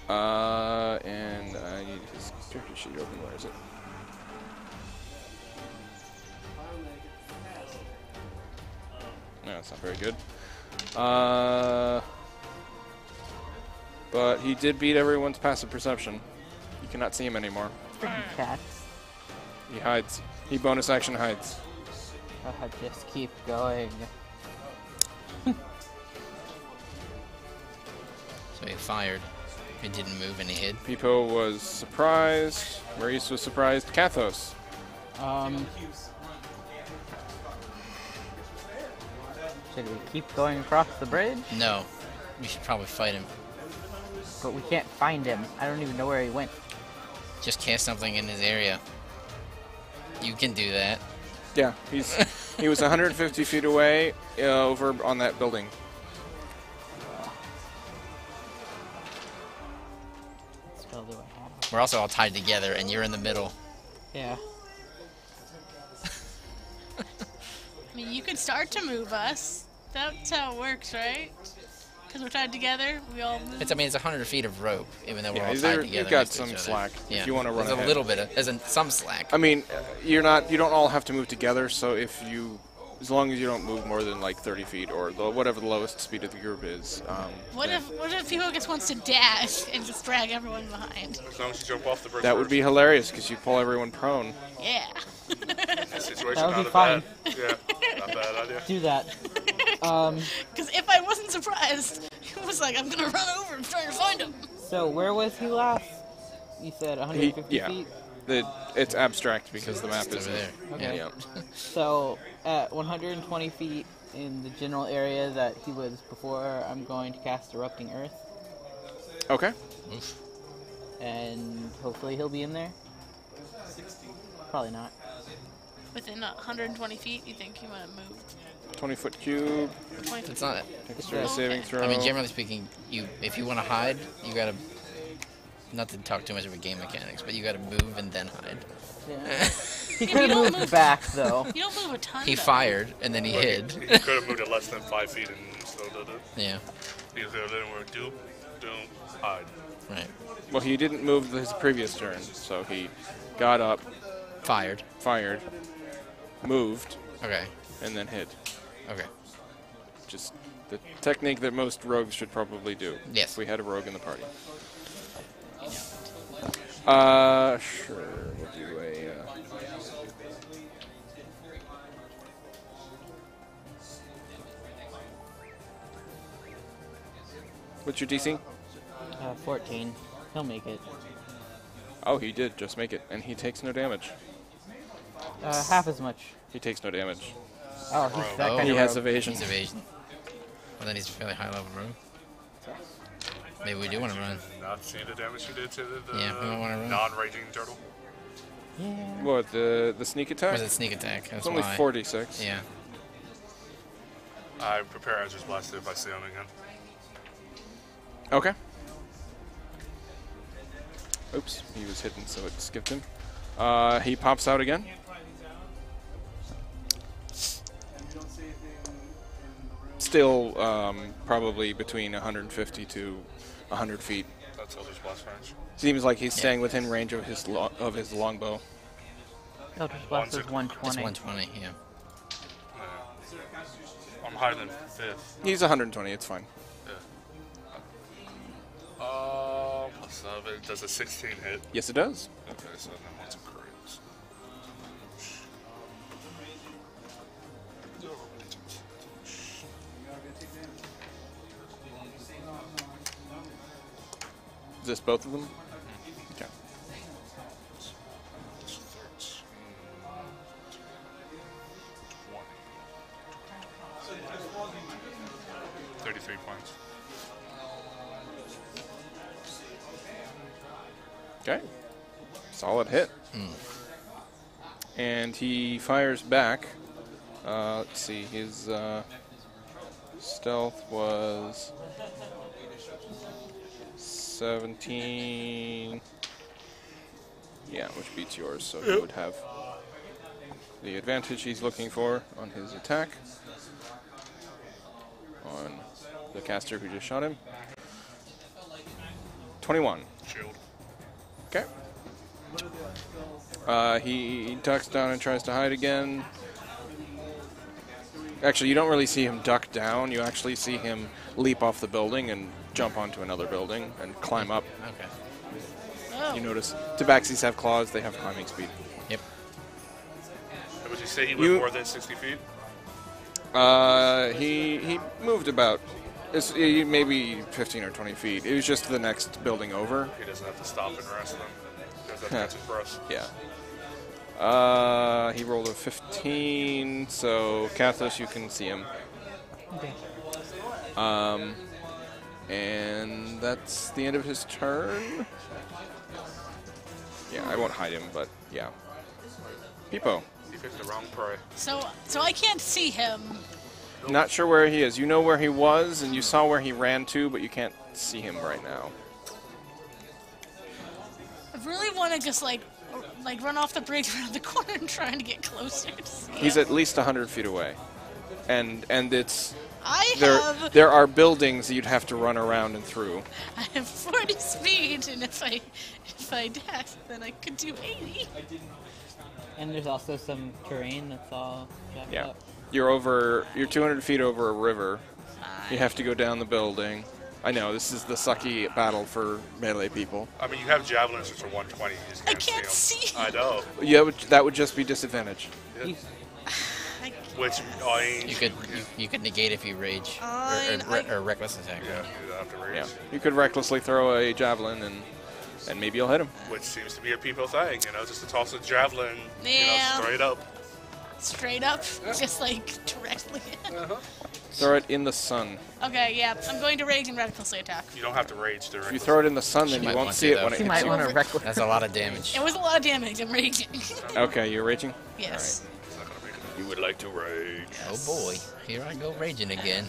And I need his character sheet open. Where is it? No, it's not very good. But he did beat everyone's passive perception. You cannot see him anymore. Freaking cats. He hides. He bonus action hides. Just keep going. So he fired. He didn't move and he hid. Pipo was surprised. Maurice was surprised. Kathos. Should we keep going across the bridge? No. We should probably fight him. But we can't find him. I don't even know where he went. Just cast something in his area. You can do that. Yeah, he was 150 feet away over on that building. What spell do I have? We're also all tied together, and you're in the middle. Yeah. I mean, you could start to move us. That's how it works, right? Because we're tied together, we all move. I mean, it's 100 feet of rope, even though we're Yeah, all tied together. you've got next to some each other. slack Yeah. if you want to run There's ahead. a little bit of, as in some slack. I mean, you don't all have to move together. So as long as you don't move more than like 30 feet or whatever the lowest speed of the group is. What if people just wants to dash and just drag everyone behind? As long as you jump off the bridge. That would be hilarious because you pull everyone prone. Yeah. Situation, That would not be a fine. bad. Yeah, not a bad idea. Do that. Because if I wasn't surprised, it was like, I'm going to run over and try to find him. So where was he last? You said 150 feet? It's abstract because the map It's is over there. Okay. Yeah. So at 120 feet in the general area that he was before, I'm going to cast Erupting Earth. Okay. And hopefully he'll be in there. Probably not. Within 120 feet, you think he might have moved? 20-foot cube. 20 feet. It's not. Extra saving throw. I mean, generally speaking, if you want to hide, you gotta. Not to talk too much of a game mechanics, but you gotta move and then hide. Yeah. He Yeah, could you don't have moved move- back though. You don't move a ton, He though. fired and then he hid. He could have moved it less than 5 feet and still did it. Yeah. He could have done work. Do, hide. Right. Well, he didn't move his previous turn, so he got up, Fired. fired, moved, Okay. and then hid. Okay. Just the technique that most rogues should probably do. Yes. If we had a rogue in the party. Sure. We'll do a. What's your DC? 14. He'll make it. Oh, he did just make it, and he takes no damage. Half as much. He takes no damage. Oh, he's that Oh. kind He of has rogue. evasion. He's evasion. Well, then he's a fairly high level rogue. Maybe we do want to run. Not see the damage you did to the Yeah, we might wanna run. non-raging turtle. Yeah. What, the sneak attack? Was it sneak attack? That's It's only why. 46. Yeah. I prepare Ezra's Blast if I see him again. Okay. Oops, he was hidden, so it skipped him. He pops out again. Still, probably between 150 to 100 feet. That's Ezra's Blast range. Seems like he's staying within range of his longbow. Eldritch Blast is 120. It's 120, yeah. I'm higher than 5th. He's 120. It's fine. So does a 16 hit? Yes, it does. Okay, so then what's a crit? Is this both of them? Okay. 33 points. Okay. Solid hit. And he fires back. Let's see. His stealth was 17. Yeah, which beats yours, so he would have the advantage he's looking for on his attack on the caster who just shot him. 21. Shield. Okay. He ducks down and tries to hide again. Actually, you don't really see him duck down. You actually see him leap off the building and jump onto another building and climb up. Okay. Oh. You notice tabaxis have claws. They have climbing speed. Yep. Would you say he went You- more than 60 feet? He moved about maybe 15 or 20 feet. It was just the next building over. He doesn't have to stop and rest then. He doesn't have to catch his breath. Yeah. He rolled a 15, so Kathos, you can see him. Okay. And that's the end of his turn. Yeah, I won't hide him, but yeah. Peepo. He picked the wrong prey. So I can't see him. Not sure where he is. You know where he was, and you saw where he ran to, but you can't see him right now. I really want to just like run off the bridge around the corner and trying to get closer to see He's him. at least 100 feet away, and it's I there are buildings that you'd have to run around and through. have 40 speed, and if I dash, then I could do 80. And there's also some terrain that's all jacked Yeah, up. you're 200 feet over a river. You have to go down the building. I know this is the sucky battle for melee people. I mean, you have javelins which are 120. You just I can't can't see see. 'em. I know. Yeah, that would just be disadvantage. Yeah. You- Which I mean, You could negate if you rage Fine, or reckless attack. yeah, you don't have to rage. Yeah, you could recklessly throw a javelin and maybe you'll hit him. Which seems to be a people thing, you know, just to toss a javelin, Yeah. straight up. Straight up, just like directly. Throw it in the sun. Okay, yeah, I'm going to rage and recklessly attack. You don't have to rage If you directly. throw it in the sun, then She you might won't want see to, it when though. it You hits might you. want to reckless. That's a lot of damage. It was a lot of damage. I'm raging. Okay, you're raging? Yes. It's not gonna make it. You would like to rage. Oh boy, here I go raging again.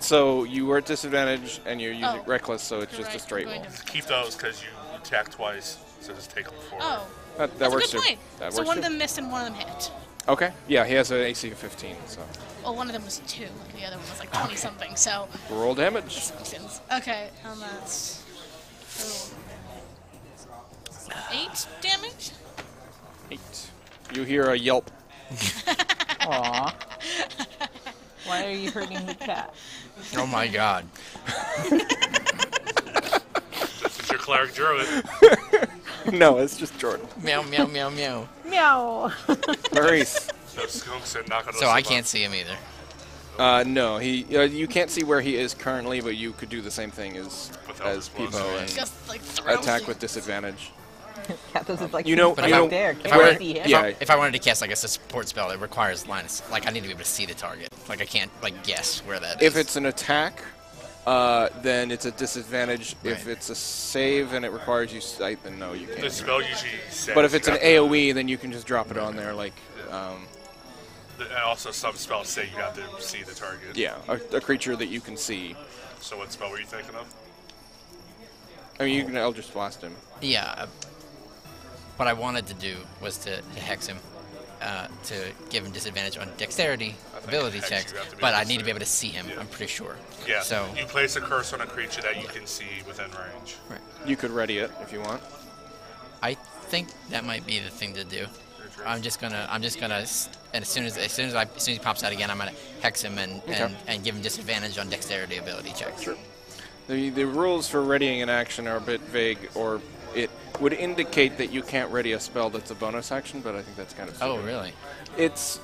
So you were at disadvantage and you're using Oh. reckless, so it's You're just right, a straight I'm roll. going to- Keep those because you attack twice, so just take them forward. Oh, That that's works a good too. point. That So works one of too. them missed and one of them hit. Okay, yeah, he has an AC of 15, so Well, one of them was 2, and the other one was like 20 something. So roll damage. assumptions. Okay, that's 8 damage. 8. You hear a yelp. Aw. Why are you hurting the cat? Oh my god. This is your cleric druid. No, it's just Jordan. Meow meow meow meow. Meow. Maurice. No skunks and knock on So I can't see him either. No, you can't see where he is currently, but you could do the same thing as Without his Peepo blessing. and Just like throw attack things. with disadvantage. Kathos is like, You know- right you know- there. if Can't I were- see him. yeah. If I wanted to cast like a support spell, it requires line of like I need to be able to see the target. Like I can't like guess where that is. If it's an attack, then it's a disadvantage. If Right. it's a save and it requires you sight, then no, you The can't. spell usually says. But if it's you an have to- AoE, then you can just drop it on there, like, And also, some spells say you have to see the target. yeah, a creature that you can see. So, what spell were you thinking of? I mean, you can Eldritch Blast him. Yeah. What I wanted to do was to hex him, to give him disadvantage on dexterity ability hex checks, you have to be but able I to need to see. be able to see him. Yeah. I'm pretty sure. Yeah. So You place a curse on a creature that you can see within range. You could ready it if you want. I think that might be the thing to do. I'm just gonna, and as soon as he pops out again, I'm gonna hex him and give him disadvantage on dexterity ability checks. Sure. The rules for readying an action are a bit vague, or it would indicate that you can't ready a spell that's a bonus action, but I think that's kind of stupid. Oh, really? It's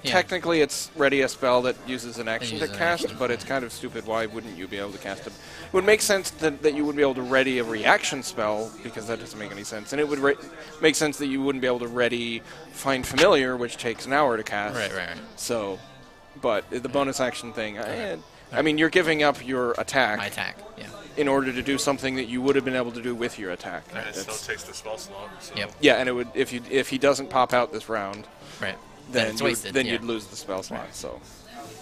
Yeah. technically it's ready a spell that uses an action to uses an cast, action. but it's kind of stupid. Why wouldn't you be able to cast it? It would make sense that you would be able to ready a reaction spell, because that doesn't make any sense. And it would make sense that you wouldn't be able to ready Find Familiar, which takes an hour to cast. Right. So, but the bonus action thing, I mean, you're giving up your attack My attack. Yeah. in order to do something that you would have been able to do with your attack. And it still That's- takes the spell slot. So. Yep. yeah, and it would if he doesn't pop out this round, Right. then it's wasted. then yeah. you'd lose the spell slot. So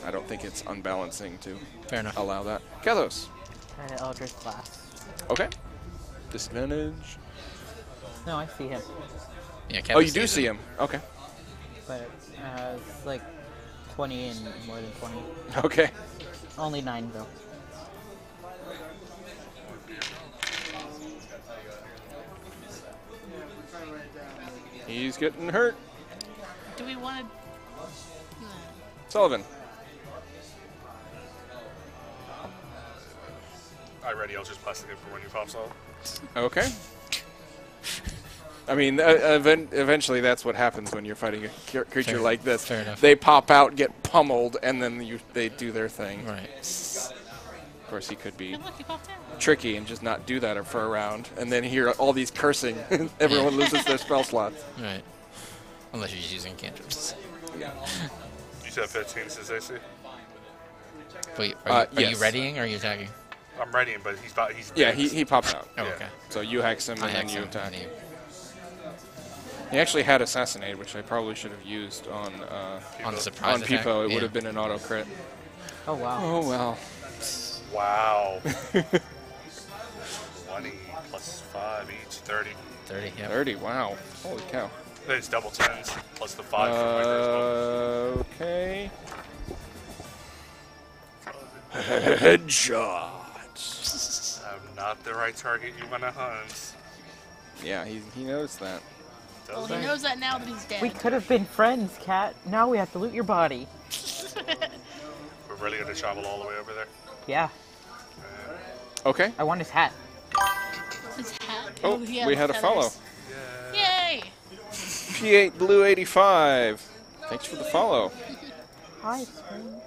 I don't think it's unbalancing to Fair enough. allow that. Kathos. Try to Eldritch Blast. Okay. Disadvantage. No, I see him. Yeah, Oh, you do see him. Okay. But it's like 20 and more than 20. Okay. Only 9 though. He's getting hurt. Do we want to? Sullivan. I ready. I'll just plastic it for when he pops out. Okay. I mean, eventually that's what happens when you're fighting a creature Fair- like this. fair enough. They pop out, get pummeled, and then they do their thing. Right. Of course, he could be No, look, he popped out. tricky and just not do that for a round, and then hear all these cursing. Everyone loses their spell slots. Right. Unless you're just using cantrips. You said 15 is his AC? Wait, are you Yes. readying or are you attacking? I'm ready him, but he's Yeah, dead. he pops out. Oh, Yeah. okay. So you hex him, I and then hex you him, attack. and you- He actually had Assassinate, which I probably should have used on the surprise on attack. Peepo. It Yeah. would have been an auto crit. Oh wow. Oh well. Wow. 20 plus 5 each, 30. 30. Yep. 30. Wow. Holy cow. Then it's double 10s plus the 5 from my first one. Okay. Headshot. I'm not the right target you want to hunt. Yeah, he knows that. Well, he knows that now that he's dead. We could have been friends, Cat. Now we have to loot your body. We're really going to travel all the way over there? Yeah, Okay. I want his hat. His hat. Oh, he we had a follow. feathers. Yay! P8 Blue 85. Thanks for the follow. Hi, stranger.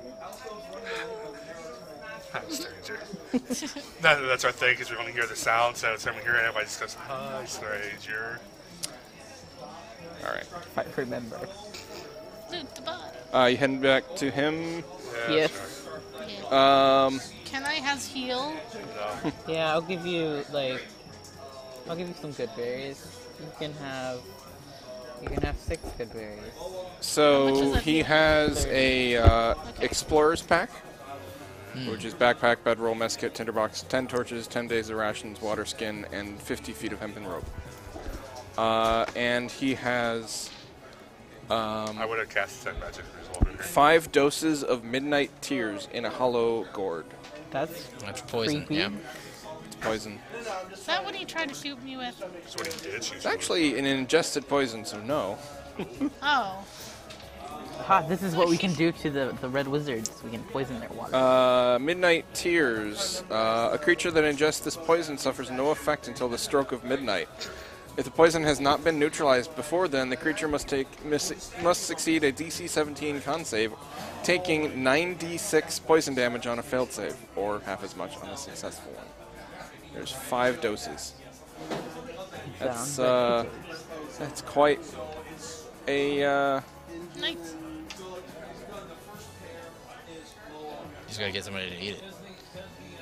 Hi, stranger. That's our thing, because we only hear the sound, so it's someone hearing it, everybody just goes, hi, stranger. All right. If I remember. Loot the body. You heading back to him? Yes. Sure. Yeah. Um, Can I has heal? No. Yeah, I'll give you I'll give you some good berries. You can have 6 good berries. How much so is that he heal? has a Okay. Explorer's Pack, which is backpack, bedroll, mess kit, tinderbox, 10 torches, 10 days of rations, water skin, and 50 feet of hempen rope. And he has I would have cast 10 magic result in here. 5 doses of midnight tears in a hollow gourd. That's poison. creepy. Yeah. It's poison. Is that what he tried to shoot me with? That's what he did. It's actually an ingested poison, so no. Oh. Ha, this is what we can do to the red wizards. We can poison their water. Midnight Tears. A creature that ingests this poison suffers no effect until the stroke of midnight. If the poison has not been neutralized before then, the creature must succeed a DC 17 con save, taking 9d6 poison damage on a failed save, or half as much on a successful one. There's 5 doses. That's that's quite a Nice. Just gotta get somebody to eat it.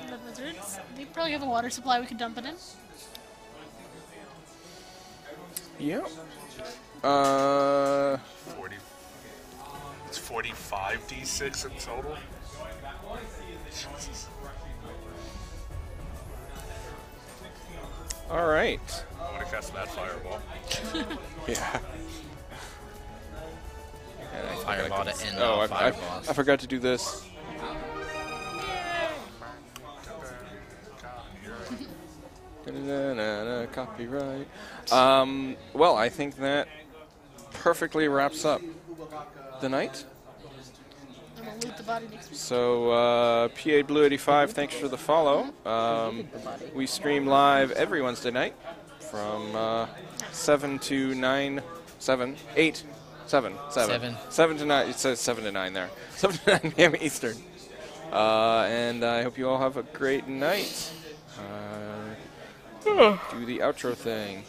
The wizards. They probably have a water supply we could dump it in. yeah. 40. It's 45 d6 in total. Jesus. All right. I would have cast that fireball. Yeah. And I think I Fireball could- to end Oh, all I fireballs. forgot to do this. Copyright. Well, I think that perfectly wraps up the night. And we'll loot the body next week. So, PA Blue 85, thanks for the follow. We stream live every Wednesday night from 7 to 9, 7, 8, 7, 7. 7 to 9, it says 7 to 9 there. 7 to 9 p.m. Eastern. And I hope you all have a great night. Do the outro thing.